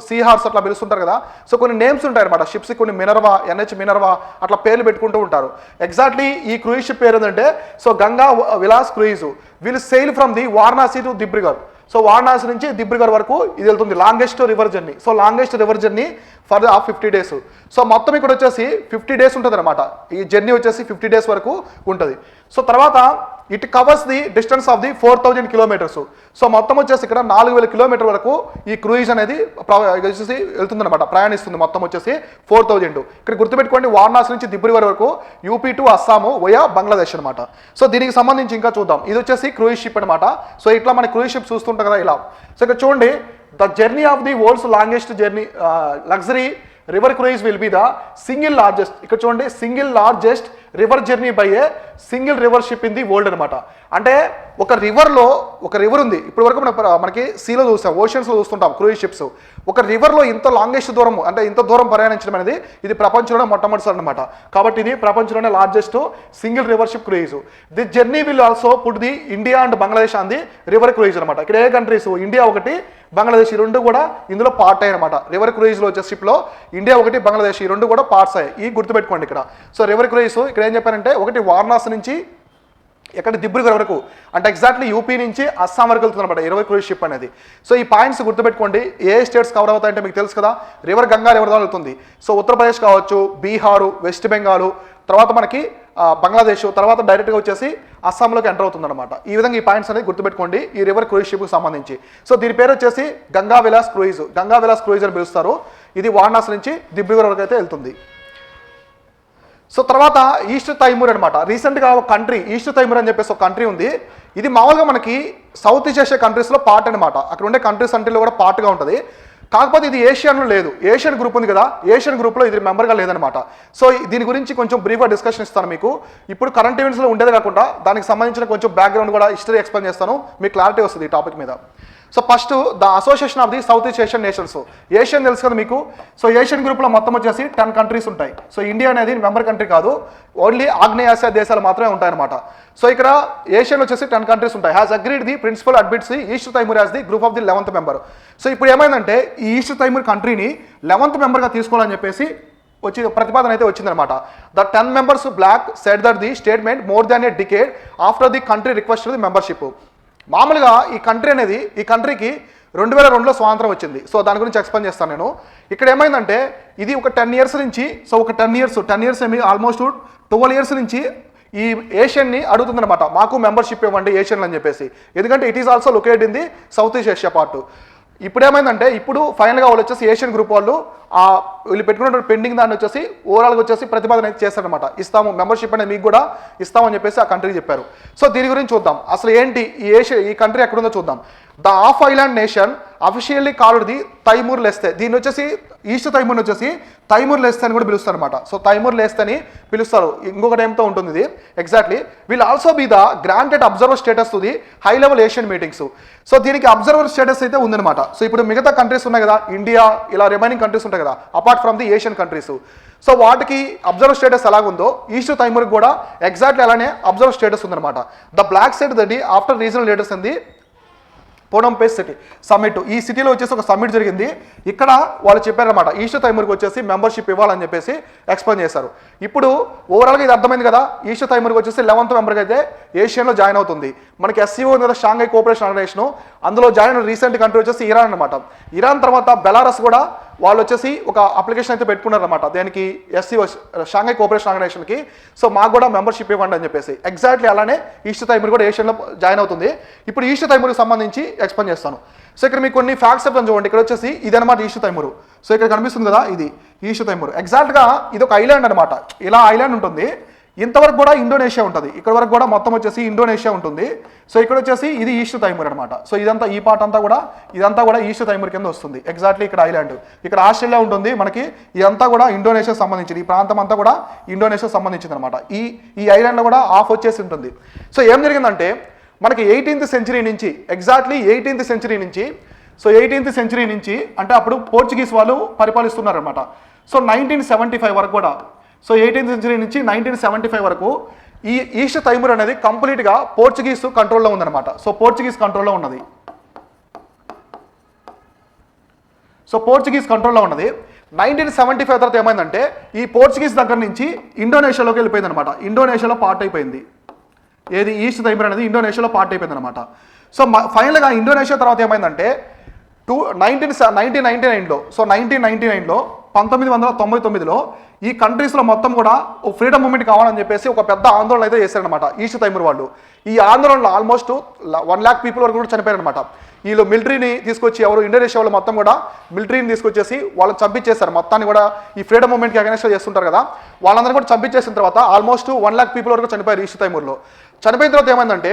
సీ హార్స్ అట్లా పిలుస్తుంటారు కదా. సో కొన్ని నేమ్స్ ఉంటాయి అనమాట షిప్స్, కొన్ని మినర్వా, NH మినర్వా అట్లా పేర్లు పెట్టుకుంటూ ఉంటారు. ఎగ్జాక్ట్లీ ఈ క్రూయిజ్ షిప్ పేరు ఏంటంటే, so Ganga Vilas cruise will SAIL from the Varanasi to Dibrugarh. So Varanasi నుంచి దిబ్రుగర్ వరకు ఇది వెళ్తుంది. Longest river journey. So longest river journey for 50 days. So మొత్తం ఇక్కడ వచ్చేసి 50 days ఉంటుంది అనమాట. ఈ జర్నీ వచ్చేసి 50 days వరకు ఉంటుంది. సో తర్వాత it covers the distance of the 4000 kilometers. So మొత్తం వచ్చేసి ఇక్కడ 4000 kilometers వరకు ఈ క్రూయిజ్ అనేది వచ్చేసి వెళ్తుందన్నమాట, ప్రయాణిస్తుంది. మొత్తం వచ్చేసి 4000. ఇక్కడ గుర్తుపెట్టుకోండి, వారణాసి నుంచి దిబ్రుగర్ వరకు, UP to Assam via Bangladesh అనమాట. సో దీనికి సంబంధించి ఇంకా చూద్దాం. ఇది వచ్చేసి క్రూయిజ్ షిప్ అనమాట. సో ఇట్లా మన క్రూయిజ్ షిప్ చూస్తుంటాం కదా ఇలా. సో ఇక్కడ చూడండి, the journey of the world's longest journey luxury river cruise will be the single largest. ఇక్కడ చూడండి, single largest river journey by a single river ship in the world అనమాట. అంటే ఒక రివర్ ఉంది. ఇప్పటి వరకు మనకి సీలో చూస్తాం, ఓషన్స్లో చూస్తుంటాం క్రూయిజ్ షిప్స్. ఒక రివర్లో ఇంత లాంగెస్ట్ దూరం, అంటే ఇంత దూరం ప్రయాణించడం అనేది ఇది ప్రపంచంలోనే మొట్టమొదటిసారి అనమాట. కాబట్టి ఇది ప్రపంచంలోనే largest single river ship cruise. The journey will also put the India and Bangladesh on the river cruise అనమాట. ఇక్కడ ఏ కంట్రీస్, ఇండియా ఒకటి, బంగ్లాదేశ్, ఈ రెండు కూడా ఇందులో పార్ట్ అయ్యాయి అనమాట. రివర్ క్రూయిజ్లో వచ్చే షిప్లో ఇండియా ఒకటి, బంగ్లాదేశ్ ఈ రెండు కూడా పార్ట్స్ అయ్యాయి. ఈ గుర్తుపెట్టుకోండి ఇక్కడ. సో రివర్ క్రూయిజ్ ఇక్కడ ఏం చెప్పారంటే, ఒకటి వారణాసి నుంచి ఎక్కడ దిబ్రుగర్ వరకు, అంటే ఎగ్జాక్ట్లీ యూపీ నుంచి అస్సాం వరకు వెళ్తుంది అనమాట రివర్ క్రూయిజ్ షిప్ అనేది. సో ఈ పాయింట్స్ గుర్తుపెట్టుకోండి. ఏ స్టేట్స్ కవర్ అవుతాయంటే మీకు తెలుసు కదా, గంగా రివర్ ద్వారా వెళ్తుంది. సో ఉత్తరప్రదేశ్ కావచ్చు, బీహారు, వెస్ట్ బెంగాల్, తర్వాత మనకి బంగ్లాదేశ్, తర్వాత డైరెక్ట్గా వచ్చేసి అస్సాంలోకి ఎంటర్ అవుతుంది అనమాట. ఈ విధంగా ఈ పాయింట్స్ అనేది గుర్తుపెట్టుకోండి ఈ రివర్ క్రూయిజ్ షిప్కి సంబంధించి. సో దీని పేరు వచ్చేసి గంగా విలాస్ క్రూయిజ్ అని పిలుస్తారు. ఇది వారణాసి నుంచి దిబ్రుగర్ వరకు అయితే వెళ్తుంది. సో తర్వాత ఈస్ట్ తైమూర్ అనమాట. రీసెంట్గా ఒక కంట్రీ, ఈస్ట్ తైమూర్ అని చెప్పేసి ఒక కంట్రీ ఉంది. ఇది మామూలుగా మనకి సౌత్ ఈస్ట్ ఏషియా కంట్రీస్లో పార్ట్ అనమాట. అక్కడ ఉండే కంట్రీస్ అంటీలో కూడా పార్ట్గా ఉంటుంది. కాకపోతే ఇది ఏషియన్లో లేదు. ఏషియన్ గ్రూప్ ఉంది కదా, ఏషియన్ గ్రూప్లో ఇది మెంబర్గా లేదనమాట. సో దీని గురించి కొంచెం బ్రీఫ్గా డిస్కషన్ ఇస్తాను మీకు. ఇప్పుడు కరెంట్ ఈవెంట్స్లో ఉండేది కాకుండా దానికి సంబంధించిన కొంచెం బ్యాక్గ్రౌండ్ కూడా హిస్టరీ ఎక్స్ప్లెయిన్ చేస్తాను, మీకు క్లారిటీ వస్తుంది ఈ టాపిక్ మీద. So first the association of the south east Asian nations. Asian తెలుసు కదా మీకు. సో ఏషియన్ గ్రూప్లో మొత్తం వచ్చేసి 10 కంట్రీస్ ఉంటాయి. సో ఇండియా అనేది మెంబర్ కంట్రీ కాదు, ఓన్లీ ఆగ్నేయాసియా దేశాలు మాత్రమే ఉంటాయన్నమాట. సో ఇక్కడ ఏషియన్ వచ్చేసి 10 కంట్రీస్ ఉంటాయి. Has agreed the principle admits the East Timor as the group of the 11th member. So ఇప్పుడు ఏమైందంటే ఈ ఈస్ట్ తైమూర్ కంట్రీని 11th మెంబర్గా తీసుకోవాలని చెప్పేసి ప్రతిపాదన అయితే వచ్చిందనమాట. The 10 members bloc said that the statement more than a decade after the country request the membership. మామూలుగా ఈ కంట్రీకి 2002లో స్వాతంత్రం వచ్చింది. సో దాని గురించి ఎక్స్ప్లెయిన్ చేస్తాను నేను. ఇక్కడ ఏమైందంటే ఇది ఒక 10 years నుంచి, సో ఒక 10 years ఏమి ఆల్మోస్ట్ 12 years నుంచి ఈ ఏషియన్ని అడుగుతుందన్నమాట, మాకు మెంబర్షిప్ ఇవ్వండి ఏషియన్ అని చెప్పేసి. ఎందుకంటే it is also located in the south east Asia part. ఇప్పుడు ఏమైందంటే ఇప్పుడు ఫైనల్గా వాళ్ళు వచ్చేసి ఏషియన్ గ్రూప్ వాళ్ళు వీళ్ళు పెట్టుకున్నటువంటి పెండింగ్ దాన్ని వచ్చేసి ఓవరాల్గా వచ్చేసి ప్రతిపాదన అయితే చేస్తారనమాట. ఇస్తాము మెంబర్షిప్ అనేది మీకు కూడా ఇస్తామని చెప్పేసి ఆ కంట్రీకి చెప్పారు. సో దీని గురించి చూద్దాం, అసలు ఏంటి ఈ కంట్రీ ఎక్కడుందో చూద్దాం. The half island nation officially called the Timor Leste. దీన్ని వచ్చేసి ఈస్ట్ తైమూర్ వచ్చేసి తైమూర్ లెస్తే అని కూడా పిలుస్తారు అనమాట. సో తైమూర్ లెస్తే అని పిలుస్తారు, ఇంకొక టైంతో ఉంటుంది ఇది exactly. Will also be the granted observer status to the high level Asian meetings. So దీనికి అబ్జర్వర్ స్టేటస్ అయితే ఉందన్నమాట. సో ఇప్పుడు మిగతా కంట్రీస్ ఉన్నాయి కదా, ఇండియా ఇలా రిమైనింగ్ కంట్రీస్ ఉంటాయి కదా apart from the ASEAN countries. So వాటికి అబ్జర్వర్ స్టేటస్ ఎలాగుందో ఈస్ట్ తైమూర్కి కూడా ఎగ్జాక్ట్లీ అలానే అబ్జర్వర్ స్టేటస్ ఉందన్నమాట. The bloc side the after regional leaders in the Phnom Penh city summit. ఈ సిటీలో వచ్చేసి ఒక సమ్మిట్ జరిగింది. ఇక్కడ వాళ్ళు చెప్పారనమాట ఈస్ట్ తైమూర్కి వచ్చేసి మెంబర్షిప్ ఇవ్వాలని చెప్పేసి ఎక్స్ప్లెయిన్ చేశారు. ఇప్పుడు ఓవరాల్గా ఇది అర్థమైంది కదా, ఈస్ట్ తైమూర్కి వచ్చేసి 11th మెంబర్కి అయితే ఏషియన్లో జాయిన్ అవుతుంది. మనకి ఎస్సీఓ ఉంది కదా, షాంఘై కోఆపరేషన్ ఆర్గనైజేషన్, అందులో జాయిన్ అయిన రీసెంట్ కంట్రీ వచ్చేసి ఇరాన్ అనమాట. ఇరాన్ తర్వాత బెలారస్ కూడా వాళ్ళు వచ్చేసి ఒక అప్లికేషన్ అయితే పెట్టుకున్నారనమాట, దేనికి ఎస్సీఓ షాంఘై కోఆపరేషన్ ఆర్గనైజేషన్కి. సో మాకు కూడా మెంబర్షిప్ ఇవ్వండి అని చెప్పేసి. ఎగ్జాక్ట్లీ అలానే ఈస్ట్ తైమూర్ కూడా ఏషియన్లో జాయిన్ అవుతుంది. ఇప్పుడు ఈస్ట్ తైమూర్కి సంబంధించి ఎక్స్ప్లెయిన్ చేస్తాను. సో ఇక్కడ మీకు కొన్ని ఫ్యాక్ట్స్ చెప్తాను చూడండి. ఇక్కడ వచ్చేసి ఇదనమాట ఈస్ట్ తైమూర్. సో ఇక్కడ కనిపిస్తుంది కదా, ఇది ఈస్ట్ తైమూర్. ఎగ్జాక్ట్గా ఇది ఒక ఐలాండ్ అనమాట. ఇలా ఐలాండ్ ఉంటుంది. ఇంతవరకు కూడా ఇండోనేషియా ఉంటుంది, ఇక్కడ వరకు కూడా మొత్తం వచ్చేసి ఇండోనేషియా ఉంటుంది. సో ఇక్కడ వచ్చేసి ఇది ఈస్ట్ తైమూర్ అనమాట. సో ఇదంతా ఈ పార్ట్ అంతా కూడా ఇదంతా కూడా ఈస్ట్ తైమూర్ కింద వస్తుంది. ఎగ్జాక్ట్లీ ఇక్కడ ఐలాండ్, ఇక్కడ ఆస్ట్రేలియా ఉంటుంది మనకి. ఇదంతా కూడా ఇండోనేషియా సంబంధించింది, ఈ ప్రాంతం అంతా కూడా ఇండోనేషియా సంబంధించింది అనమాట. ఈ ఐలాండ్లో కూడా ఆఫ్ వచ్చేసి ఉంటుంది. సో ఏం జరిగిందంటే మనకి 18th century నుంచి, ఎగ్జాక్ట్లీ 18th century నుంచి, సో 18th century నుంచి అంటే అప్పుడు పోర్చుగీస్ వాళ్ళు పరిపాలిస్తున్నారనమాట. సో 1975 వరకు కూడా, సో 18th century నుంచి 1975 వరకు ఈ ఈస్ట్ తైమూర్ అనేది కంప్లీట్గా పోర్చుగీస్ కంట్రోల్లో ఉందన్నమాట. సో పోర్చుగీస్ కంట్రోల్లో ఉన్నది. సో పోర్చుగీస్ కంట్రోల్లో ఉన్నది. 1975 తర్వాత ఏమైందంటే ఈ పోర్చుగీస్ దగ్గర నుంచి ఇండోనేషియాలోకి వెళ్ళిపోయింది అనమాట. ఇండోనేషియాలో పార్ట్ అయిపోయింది. ఏది ఈస్ట్ తైమూర్ అనేది ఇండోనేషియాలో పార్ట్ అయిపోయింది అనమాట. సో ఫైనల్గా ఇండోనేషియా తర్వాత ఏమైందంటే 1999లో, సో 1999లో 1999లో ఈ కంట్రీస్లో మొత్తం కూడా ఫ్రీడమ్ మూమెంట్ కావాలని చెప్పేసి ఒక పెద్ద ఆందోళన అయితే చేశారనమాట ఈస్ట్ తైమూర్ వాళ్ళు. ఈ ఆందోళనలో ఆల్మోస్ట్ 1 lakh people వరకు కూడా చనిపోయారనమాట. వీళ్ళు మిలిటరీని తీసుకొచ్చి, ఎవరు ఇండోనేషియా వాళ్ళు మొత్తం కూడా మిలిటరీని తీసుకొచ్చేసి వాళ్ళని చంపించేశారు. మొత్తాన్ని కూడా ఈ ఫ్రీడమ్ మూమెంట్కి అగైనెస్ట్గా చేస్తుంటారు కదా, వాళ్ళందరూ కూడా చంపించేసిన తర్వాత ఆల్మోస్ట్ 1 lakh people వరకు చనిపోయారు ఈస్ట్ తైమూర్లో. చనిపోయిన తర్వాత ఏమైందంటే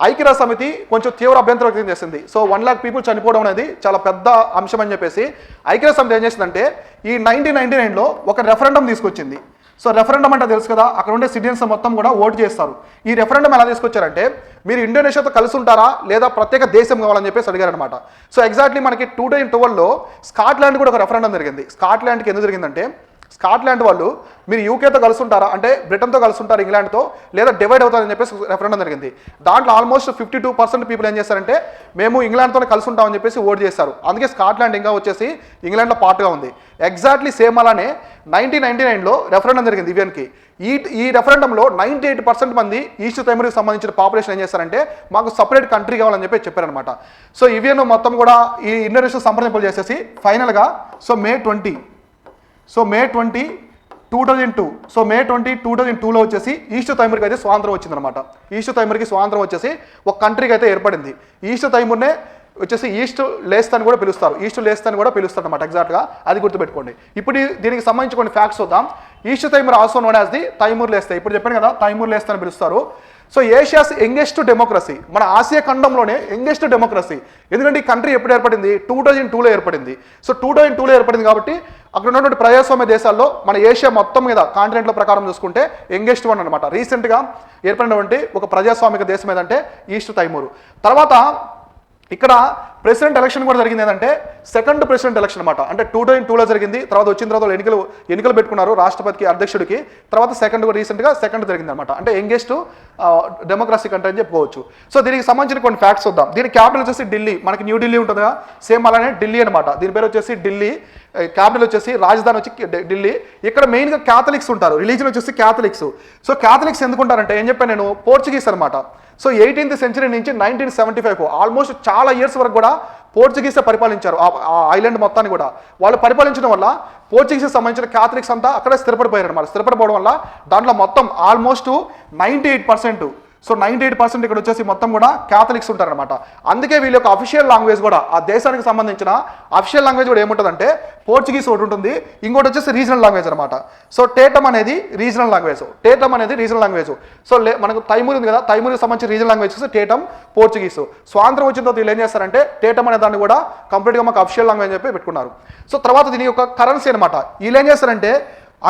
ఐక్యరాజ్య సమితి కొంచెం తీవ్ర అభ్యంతరం వ్యక్తం చేసింది. సో 1 lakh people చనిపోవడం అనేది చాలా పెద్ద అంశం అని చెప్పేసి ఐక్యరాజ్య సమితి ఏం చేసిందంటే ఈ 1999లో ఒక రెఫరెండం తీసుకొచ్చింది. సో రెఫరెండం అంటే తెలుసు కదా, అక్కడ ఉండే సిటిజన్స్ మొత్తం కూడా ఓటు చేస్తారు. ఈ రెఫరెండం ఎలా తీసుకొచ్చారంటే మీరు ఇండోనేషియాతో కలిసి ఉంటారా లేదా ప్రత్యేక దేశం కావాలని చెప్పేసి అడిగారనమాట. సో ఎగ్జాక్ట్లీ మనకి 2012లో స్కాట్లాండ్ కూడా ఒక రెఫరెండం జరిగింది. స్కాట్లాండ్కి ఎందుకు జరిగిందంటే స్కాట్లాండ్ వాళ్ళు మీరు యూకేతో కలుసుంటారా అంటే బ్రిటన్తో కలుసుంటారు ఇంగ్లాండ్తో, లేదా డివైడ్ అవుతారని చెప్పేసి రెఫరెండం జరిగింది. దాంట్లో ఆల్మోస్ట్ 52% పీపుల్ ఏం చేస్తారంటే మేము ఇంగ్లాండ్తోనే కలిసి ఉంటామని చెప్పేసి ఓటు చేస్తారు. అందుకే స్కాట్లాండ్ ఇంకా వచ్చేసి ఇంగ్లాండ్లో పార్ట్గా ఉంది. ఎగ్జాక్ట్లీ సేమ్ అలానే 1999లో రెఫరెండం జరిగింది ఇవన్కి. ఈ రెఫరెండంలో 98% మంది ఈస్ట్ తైమూర్కి సంబంధించిన పాపులేషన్ ఏం చేస్తారంటే మాకు సపరేట్ కంట్రీ కావాలని చెప్పి చెప్పారనమాట. సో ఇవన్నీ మొత్తం కూడా ఈ ఇండోనేషియా సంప్రదింపులు చేసేసి ఫైనల్గా మే 20, 2002, సో మే 20, 2002లో వచ్చేసి ఈస్ట్ తైమూర్కి అయితే స్వాతంత్రం వచ్చిందనమాట. ఈస్ట్ తైమూర్కి స్వాతంత్రం వచ్చేసి ఒక కంట్రీకి అయితే ఏర్పడింది. ఈస్ట్ తైమూర్నే వచ్చేసి ఈస్ట్ లేస్త్ అని కూడా పిలుస్తారు, ఈస్ట్ లేస్త్ అని కూడా పిలుస్తారు అనమాట. ఎగ్జాక్ట్గా అది గుర్తుపెట్టుకోండి. ఇప్పుడు దీనికి సంబంధించి కొన్ని ఫ్యాక్ట్స్ చూద్దాం. East Timor also known as the Timor Leste. ఇప్పుడు చెప్పాను కదా తైమూర్ లేస్త్ అని పిలుస్తారు. సో ఏషియాస్ యంగెస్ట్ డెమోక్రసీ, మన ఆసియా ఖండంలోనే యంగెస్ట్ డెమోక్రసీ. ఎందుకంటే ఈ కంట్రీ ఎప్పుడు ఏర్పడింది? 2002లో ఏర్పడింది. సో 2002లో ఏర్పడింది కాబట్టి అక్కడ ఉన్నటువంటి ప్రజాస్వామ్య దేశాల్లో మన ఏషియా మొత్తం మీద కాంటినెంట్ల ప్రకారం చూసుకుంటే యంగెస్ట్ వన్ అనమాట. రీసెంట్గా ఏర్పడినటువంటి ఒక ప్రజాస్వామిక దేశం ఏదంటే ఈస్ట్ తైమూర్. తర్వాత ఇక్కడ ప్రెసిడెంట్ ఎలక్షన్ కూడా జరిగింది ఏంటంటే సెకండ్ ప్రెసిడెంట్ ఎలక్షన్ అనమాట. అంటే 2002లో జరిగింది, తర్వాత వచ్చిన తర్వాత ఎన్నికలు పెట్టుకున్నారు రాష్ట్రపతికి, అధ్యక్షుడికి, తర్వాత రీసెంట్గా సెకండ్ జరిగింది అనమాట. అంటే యంగెస్ట్ డెమోక్రసీ కంట్రీ అని చెప్పుకోవచ్చు. సో దీనికి సంబంధించిన కొన్ని ఫ్యాక్ట్స్ చూద్దాం. దీని క్యాపిటల్ వచ్చేసి ఢిల్లీ, మనకి న్యూ ఢిల్లీ ఉంటుందిగా, సేమ్ అలానే ఢిల్లీ అనమాట. దీని పేరు వచ్చేసి ఢిల్లీ, క్యాపిటల్ వచ్చేసి రాజధాని వచ్చి ఢిల్లీ. ఇక్కడ మెయిన్గా క్యాథలిక్స్ ఉంటారు, రిలీజన్ వచ్చేసి క్యాథలిక్స్. సో క్యాథలిక్స్ ఎందుకుంటారంటే ఏం చెప్పాను నేను, పోర్చుగీస్ అనమాట. సో 18th సెంచరీ నుంచి 1975 ఆల్మోస్ట్ చాలా ఇయర్స్ వరకు కూడా పోర్చుగీసే పరిపాలించారు ఆ ఐలాండ్ మొత్తాన్ని కూడా. వాళ్ళు పరిపాలించడం వల్ల పోర్చుగీస్కి సంబంధించిన క్యాథలిక్స్ అంతా అక్కడే స్థిరపడిపోయారు అనమాట. స్థిరపడిపోవడం వల్ల దాంట్లో మొత్తం ఆల్మోస్ట్ 98%, సో 98% ఇక్కడ వచ్చేసి మొత్తం కూడా క్యాథలిక్స్ ఉంటారనమాట. అందుకే వీళ్ళ యొక్క అఫీషియల్ లాంగ్వేజ్ కూడా, ఆ దేశానికి సంబంధించిన అఫీషియల్ లాంగ్వేజ్ కూడా ఏముంటుందంటే పోర్చుగీస్ ఒకటి ఉంటుంది, ఇంకోటి వచ్చేసి రీజనల్ లాంగ్వేజ్ అనమాట. సో టేటమ్ అనేది రీజనల్ లాంగ్వేజ్. సో మనకు తైమూర్ ఉంది కదా, తైమూర్కి సంబంధించిన రీజనల్ లాంగ్వేజ్ వచ్చేసి టేటమ్, పోర్చుగీస్. స్వాతంత్రం వచ్చిన తర్వాత వీళ్ళు ఏం చేస్తారంటే టేటమ్ అనే దాన్ని కూడా కంప్లీట్గా మాకు అఫీషియల్ లాంగ్వేజ్ చెప్పి పెట్టుకున్నారు. సో తర్వాత దీని యొక్క కరెన్సీ అనమాట. వీళ్ళు ఏం చేస్తారంటే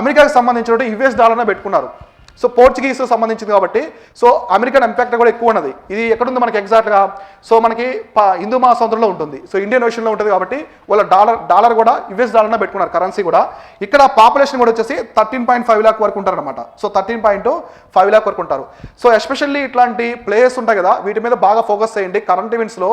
అమెరికాకి సంబంధించిన US డాలర్నే పెట్టుకున్నారు. సో పోర్చుగీస్ సంబంధించింది కాబట్టి సో అమెరికన్ ఇంపాక్ట్ కూడా ఎక్కువ ఉన్నది. ఇది ఎక్కడుంది మనకి ఎగ్జాక్ట్గా, సో మనకి హిందూ మహాసముద్రంలో ఉంటుంది, సో ఇండియన్ ఓషన్లో ఉంటుంది కాబట్టి వాళ్ళ డాలర్ కూడా US డాలర్నే పెట్టుకున్నారు కరెన్సీ కూడా. ఇక్కడ పాపులేషన్ కూడా వచ్చేసి 13.5 lakh వరకు ఉంటారు అనమాట. సో 13.5 lakh వరకు ఉంటారు. సో ఎస్పెషల్లీ ఇట్లాంటి ప్లేయర్స్ ఉంటాయి కదా, వీటి మీద బాగా ఫోకస్ చేయండి. కరెంట్ ఈవెంట్స్లో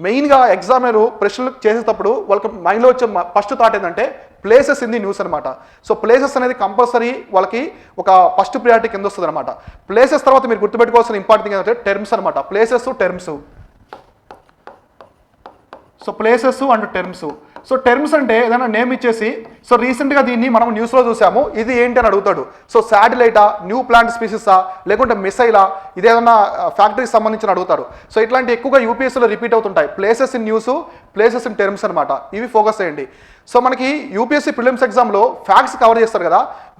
మెయిన్గా ఎగ్జామినర్ ప్రశ్నలు చేసేటప్పుడు వాళ్ళకి మైండ్లో వచ్చే ఫస్ట్ థాట్ ఏంటంటే ప్లేసెస్ ఇన్ ది న్యూస్ అనమాట. సో ప్లేసెస్ అనేది కంపల్సరీ వాళ్ళకి ఒక ఫస్ట్ ప్రియారిటీ కింద వస్తుంది అనమాట. ప్లేసెస్ తర్వాత మీరు గుర్తుపెట్టుకోవాల్సిన ఇంపార్టెంట్ ఏంటంటే టర్మ్స్ అనమాట. Places, terms. So places and terms. So terms అంటే ఏదైనా నేమ్ ఇచ్చేసి, సో రీసెంట్గా దీన్ని మనం న్యూస్లో చూసాము, ఇది ఏంటి అని అడుగుతాడు. సో శాటిలైటా, న్యూ ప్లాంట్ స్పీసీసా, లేకుంటే మిసైలా, ఇదేదన్నా ఫ్యాక్టరీకి సంబంధించిన అడుగుతారు. సో ఇట్లాంటి ఎక్కువగా యూపీఎస్సీలో రిపీట్ అవుతుంటాయి. Places in news, places in terms అనమాట. ఇవి ఫోకస్ చేయండి. సో మనకి యూపీఎస్సీ ప్రిలిమ్స్ ఎగ్జామ్లో ఫ్యాక్ట్స్ కవర్ చేస్తారు కదా,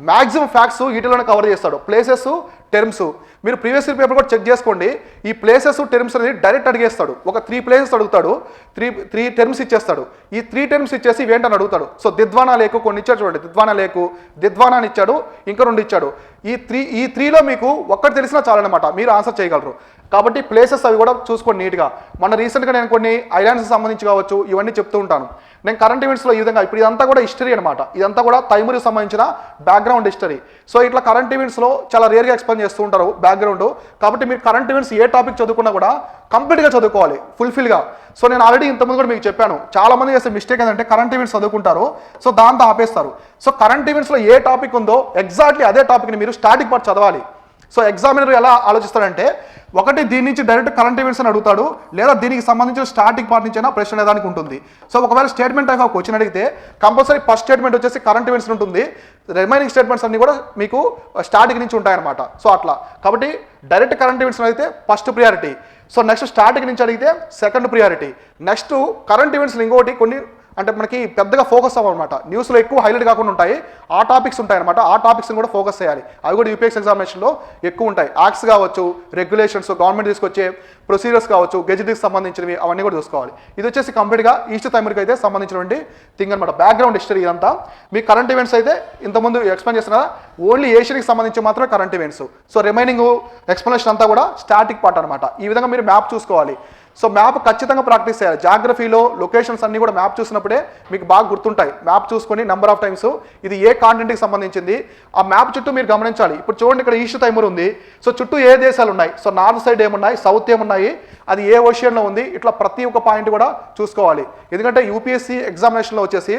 మ్యాక్సిమం ఫ్యాక్ట్స్ వీటిలోనే కవర్ చేస్తాడు. Places, terms. మీరు ప్రీవియస్ ఇయర్ పేపర్ కూడా చెక్ చేసుకోండి. ఈ ప్లేసెస్, టర్మ్స్ అనేది డైరెక్ట్ అడిగేస్తాడు. ఒక 3 ప్లేసెస్ అడుగుతాడు, 3 టర్మ్స్ ఇచ్చేస్తాడు. ఈ 3 టర్మ్స్ ఇచ్చేసి ఇవేంటని అడుగుతాడు. సో దిద్వానా లేకు కొన్ని ఇచ్చాడు చూడండి, దిద్వానా అని ఇచ్చాడు, ఇంకా 2 ఇచ్చాడు. ఈ 3లో మీకు ఒక్కటి తెలిసినా చాలన్నమాట, మీరు ఆన్సర్ చేయగలరు. కాబట్టి ప్లేసెస్ అవి కూడా చూసుకోండి నీట్గా. మన రీసెంట్గా నేను కొన్ని ఐలాండ్స్కి సంబంధించి కావచ్చు ఇవన్నీ చెప్తూ ఉంటాను. నేను కరెంట్ ఈవెంట్స్లో ఈ విధంగా, ఇప్పుడు ఇదంతా కూడా హిస్టరీ అనమాట. ఇదంతా కూడా తైమూర్కి సంబంధించిన బ్యాక్గ్రౌండ్ హిస్టరీ. సో ఇట్లా కరెంట్ ఈవెంట్స్లో చాలా రేర్గా ఎక్స్ప్లెయిన్ చేస్తూ ఉంటారు బ్యాక్గ్రౌండ్. కాబట్టి మీరు కరెంట్ ఈవెంట్స్ ఏ టాపిక్ చదువుకున్నా కూడా కంప్లీట్గా చదువుకోవాలి, ఫుల్ఫిల్గా. సో నేను ఆల్రెడీ ఇంతకుముందు కూడా మీకు చెప్పాను, చాలా మంది చేసే మిస్టేక్ ఏంటంటే కరెంట్ ఈవెంట్స్ చదువుకుంటారు, సో దాంతో ఆపేస్తారు. సో కరెంట్ ఈవెంట్స్లో ఏ టాపిక్ ఉందో ఎగ్జాక్ట్లీ అదే టాపిక్ని మీరు స్టాటిక్ పార్ట్ చదవాలి. సో ఎగ్జామినర్ ఎలా ఆలోచిస్తాడంటే, ఒకటి దీని నుంచి డైరెక్ట్ కరెంట్ ఈవెంట్స్ అని అడుగుతాడు, లేదా దీనికి సంబంధించిన స్టార్టింగ్ పార్ట్ నుంచి అయినా ప్రశ్న అనేదానికి ఉంటుంది. సో ఒకవేళ స్టేట్మెంట్ టైప్ ఆఫ్ క్వశ్చన్ అడిగితే కంపల్సరీ ఫస్ట్ స్టేట్మెంట్ వచ్చేసి కరెంట్ ఈవెంట్స్ ఉంటుంది, రిమైనింగ్ స్టేట్మెంట్స్ అన్ని కూడా మీకు స్టార్టింగ్ నుంచి ఉంటాయన్నమాట. సో అట్లా కాబట్టి డైరెక్ట్ కరెంట్ ఈవెంట్స్ అడిగితే first priority. So next starting నుంచి అడిగితే second priority. Next current events ఇంకోటి కొన్ని అంటే మనకి పెద్దగా ఫోకస్ అవ్వనమాట, న్యూస్లో ఎక్కువ హైలైట్ కాకుండా ఉంటాయి, ఆ టాపిక్స్ ఉంటాయన్నమాట. ఆ టాపిక్స్ని కూడా ఫోకస్ చేయాలి. అవి కూడా యూపీఎస్సీ ఎగ్జామినేషన్లో ఎక్కువ ఉంటాయి. యాక్ట్స్ కావచ్చు, రెగ్యులేషన్స్, గవర్నమెంట్ తీసుకొచ్చే ప్రొసీజర్స్ కావచ్చు, గెజిట్కి సంబంధించినవి, అవన్నీ కూడా చూసుకోవాలి. ఇది వచ్చేసి కంప్లీట్గా ఈస్ట్ తైమూర్కి అయితే సంబంధించినటువంటి థింగ్ అనమాట. బ్యాక్గ్రౌండ్ హిస్టరీ ఇదంతా. మీ కరెంట్ ఈవెంట్స్ అయితే ఇంతకుముందు ఎక్స్ప్లెయిన్ చేస్తున్నా, ఓన్లీ ఏషియన్కి సంబంధించి మాత్రమే current events. So remaining explanation అంతా కూడా స్టాటిక్ పార్ట్ అనమాట. ఈ విధంగా మీరు మ్యాప్ చూసుకోవాలి. సో మ్యాప్ ఖచ్చితంగా ప్రాక్టీస్ చేయాలి. జాగ్రఫీలో లొకేషన్స్ అన్ని కూడా మ్యాప్ చూసినప్పుడే మీకు బాగా గుర్తుంటాయి. మ్యాప్ చూసుకొని నెంబర్ ఆఫ్ టైమ్స్ ఇది ఏ కాంటినెంట్కి సంబంధించింది ఆ మ్యాప్ చుట్టూ మీరు గమనించాలి. ఇప్పుడు చూడండి, ఇక్కడ ఈస్ట్ తైమూర్ ఉంది. సో చుట్టూ ఏ దేశాలు ఉన్నాయి, సో నార్త్ సైడ్ ఏమున్నాయి, సౌత్ ఏమున్నాయి, అది ఏ ఓషియన్లో ఉంది, ఇట్లా ప్రతి ఒక్క పాయింట్ కూడా చూసుకోవాలి. ఎందుకంటే యూపీఎస్సీ ఎగ్జామినేషన్లో వచ్చేసి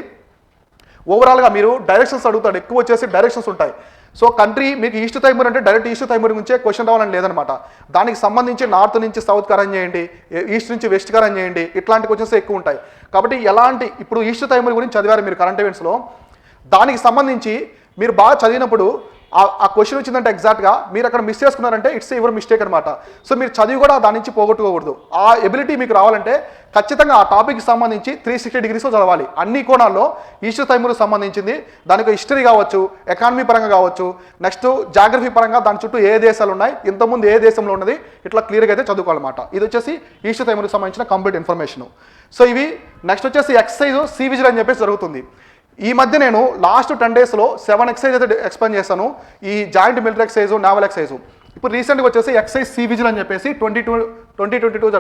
ఓవరాల్గా మీరు డైరెక్షన్స్ అడుగుతాడు, ఎక్కువ వచ్చేసి డైరెక్షన్స్ ఉంటాయి. సో కంట్రీ మీకు ఈస్ట్ తైమూర్ అంటే డైరెక్ట్ ఈస్ట్ తైమూర్ నుంచే క్వశ్చన్ రావాలని లేదనమాట. దానికి సంబంధించి నార్త్ నుంచి సౌత్ అరేంజ్ చేయండి, ఈస్ట్ నుంచి వెస్ట్ అరేంజ్ చేయండి, ఇట్లాంటి క్వశ్చన్స్ ఎక్కువ ఉంటాయి. కాబట్టి ఎలాంటి ఇప్పుడు ఈస్ట్ తైమూర్ గురించి చదివారు మీరు కరెంట్ ఈవెంట్స్లో, దానికి సంబంధించి మీరు బాగా చదివినప్పుడు ఆ క్వశ్చన్ వచ్చిందంటే ఎగ్జాక్ట్గా మీరు అక్కడ మిస్ చేసుకున్నారంటే ఇట్స్ యువర్ మిస్టేక్ అనమాట. సో మీరు చదివి కూడా దాని నుంచి పోగొట్టుకోకూడదు. ఆ ఎబిలిటీ మీకు రావాలంటే ఖచ్చితంగా ఆ టాపిక్కి సంబంధించి 360 degreesలో చదవాలి. అన్ని కోణాల్లో ఈస్ట్ తైమూర్కి సంబంధించింది, దానికి హిస్టరీ కావచ్చు, ఎకానమీ పరంగా కావచ్చు, నెక్స్ట్ జాగ్రఫీ పరంగా దాని చుట్టూ ఏ దేశాలు ఉన్నాయి, ఇంతకుముందు ఏ దేశంలో ఉన్నది, ఇట్లా క్లియర్గా అయితే చదువుకోవాలన్నమాట. ఇది వచ్చేసి ఈస్ట్ తైమూర్కి సంబంధించిన కంప్లీట్ ఇన్ఫర్మేషన్. సో ఇవి నెక్స్ట్ వచ్చేసి ఎక్సర్సైజ్ సి విజిల్ అని చెప్పేసి జరుగుతుంది. ఈ మధ్య నేను లాస్ట్ 10 daysలో 7 ఎక్సైజ్ అయితే ఎక్స్ప్లెయిన్ చేస్తాను. ఈ joint military exercise, naval exercise ఇప్పుడు రీసెంట్గా వచ్చేసి ఎక్సైజ్ సీ విజిల్ అని చెప్పేసి 2022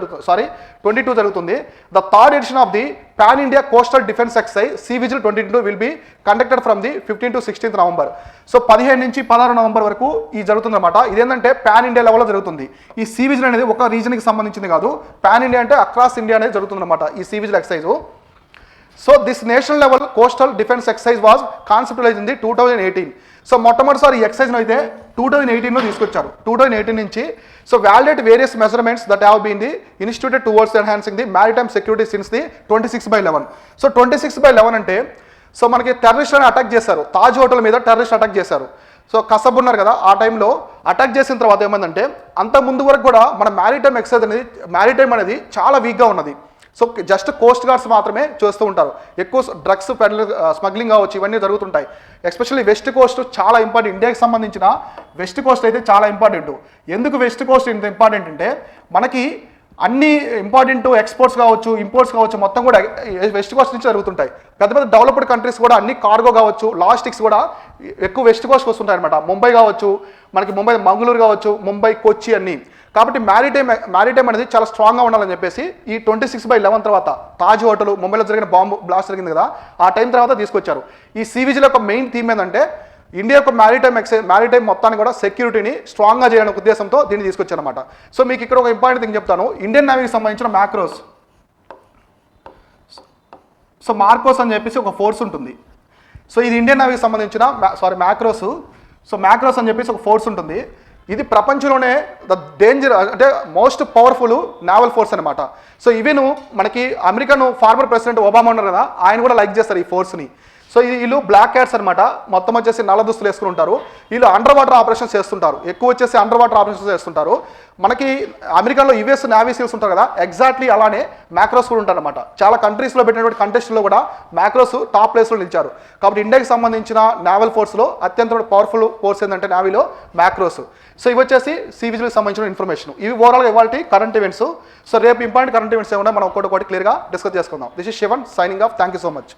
జరుగుతుంది. The third edition of the pan India coastal defence exercise sea vigil 2022 will be conducted from the 15 to 16 November. So 15 నుంచి 16 నవంబర్ వరకు ఇది జరుగుతుంది అనమాట. ఇదేంటంటే పాన్ ఇండియా లెవెల్లో జరుగుతుంది. ఈ సీ విజిల్ అనేది ఒక రీజన్కి సంబంధించింది కాదు, పాన్ ఇండియా అంటే అక్రాస్ ఇండియా అనేది జరుగుతుంది అనమాట ఈ sea vigil exercise. So this national level coastal defence exercise was conceptualise in the 2018. So మొట్టమొదటిసారి ఈ ఎక్సైజ్ను అయితే 2018లో తీసుకొచ్చారు. 2018 నుంచి so validate various measurements that have been the instituted towards enhancing the maritime security since the 26/11. So 26/11 అంటే so మనకి టెర్రరిస్టులను అటాక్ చేశారు, తాజ్ హోటల్ మీద టెర్రరిస్ట్ అటాక్ చేశారు. సో కసబ్ ఉన్నారు కదా, ఆ టైంలో అటాక్ చేసిన తర్వాత ఏమైందంటే అంత ముందు వరకు కూడా మన మ్యారిటైమ్ అనేది చాలా వీక్గా ఉన్నది. సో జస్ట్ కోస్ట్ గార్డ్స్ మాత్రమే చేస్తూ ఉంటారు. ఎక్కువ డ్రగ్స్ స్మగ్లింగ్ కావచ్చు, ఇవన్నీ జరుగుతుంటాయి. ఎస్పెషల్లీ వెస్ట్ కోస్ట్ చాలా ఇంపార్టెంట్. ఇండియాకి సంబంధించిన వెస్ట్ కోస్ట్ అయితే చాలా ఇంపార్టెంట్. ఎందుకు వెస్ట్ కోస్ట్ ఇంత ఇంపార్టెంట్ అంటే మనకి అన్ని ఇంపార్టెంట్ ఎక్స్పోర్ట్స్ కావచ్చు, ఇంపోర్ట్స్ కావచ్చు, మొత్తం కూడా వెస్ట్ కోస్ట్ నుంచి జరుగుతుంటాయి. పెద్ద పెద్ద డెవలప్డ్ కంట్రీస్ కూడా అన్ని కార్గో కావచ్చు, లాజిస్టిక్స్ కూడా ఎక్కువ వెస్ట్ కోస్ట్కి వస్తుంటాయి అనమాట. ముంబై కావచ్చు, మనకి ముంబై మంగళూరు కావచ్చు, ముంబై కొచ్చి అన్ని. కాబట్టి మ్యారిటైమ్ అనేది చాలా స్ట్రాంగ్గా ఉండాలని చెప్పేసి ఈ 26/11 తర్వాత తాజ్ హోటల్ ముంబైలో జరిగిన బాంబు బ్లాస్ట్ జరిగింది కదా, ఆ టైం తర్వాత తీసుకొచ్చారు. ఈ సీ విజిల్ యొక్క మెయిన్ థీమ్ ఏంటంటే ఇండియా యొక్క మ్యారిటైమ్ మొత్తాన్ని కూడా సెక్యూరిటీని స్ట్రాంగ్గా చేయడానికి ఉద్దేశంతో దీన్ని తీసుకొచ్చారన్నమాట. సో మీకు ఇక్కడ ఒక ఇంపార్టెంట్ థింగ్ చెప్తాను. ఇండియన్ నేవీకి సంబంధించిన మ్యాక్రోస్, సో మార్కోస్ అని చెప్పేసి ఒక ఫోర్స్ ఉంటుంది. సో ఇది ఇండియన్ నేవీకి సంబంధించిన మ్యాక్రోస్. సో మ్యాక్రోస్ అని చెప్పేసి ఒక ఫోర్స్ ఉంటుంది. ఇది ప్రపంచంలోనే ద డేంజర్ అంటే మోస్ట్ పవర్ఫుల్ నావల్ ఫోర్స్ అనమాట. సో ఈవెన్ మనకి అమెరికన్ ఫార్మర్ ప్రెసిడెంట్ ఒబామా ఉన్నారు కదా, ఆయన కూడా లైక్ చేస్తారు ఈ ఫోర్స్ని. సో వీళ్ళు బ్లాక్ క్యాట్స్ అనమాట, మొత్తం వచ్చేసి నల్ల దుస్తులు వేసుకుని ఉంటారు. వీళ్ళు అండర్ వాటర్ ఆపరేషన్స్ చేస్తుంటారు, ఎక్కువ వచ్చేసి అండర్ వాటర్ ఆపరేషన్స్ చేస్తుంటారు. మనకి అమెరికాలో యుఎస్ నేవీ సీల్స్ ఉంటారు కదా, ఎగ్జాక్ట్లీ అలానే మ్యాక్రోస్ కూడా ఉంటారన్నమాట. చాలా కంట్రీస్లో పెట్టినటువంటి కంటెస్ట్లో కూడా మ్యాక్రోస్ టాప్ ప్లేస్లో నిలిచారు. కాబట్టి ఇండియాకి సంబంధించిన నేవల్ ఫోర్స్లో అత్యంత పవర్ఫుల్ ఫోర్స్ ఏంటంటే నేవీలో మ్యాక్రోస్. సో ఇవి వచ్చేసి సీ విజిల్కి సంబంధించిన ఇన్ఫర్మేషన్. ఇవి ఓవరాల్గా ఇవాళ కరెంట్ ఈవెంట్స్. సో రేపు ఇంపార్టెంట్ కరెంట్ ఈవెంట్స్ ఏమన్నా మనం ఒక్కొక్కటి క్లియర్గా డిస్కస్ చేసుకుందాం. This is Shivan signing off. Thank you so much.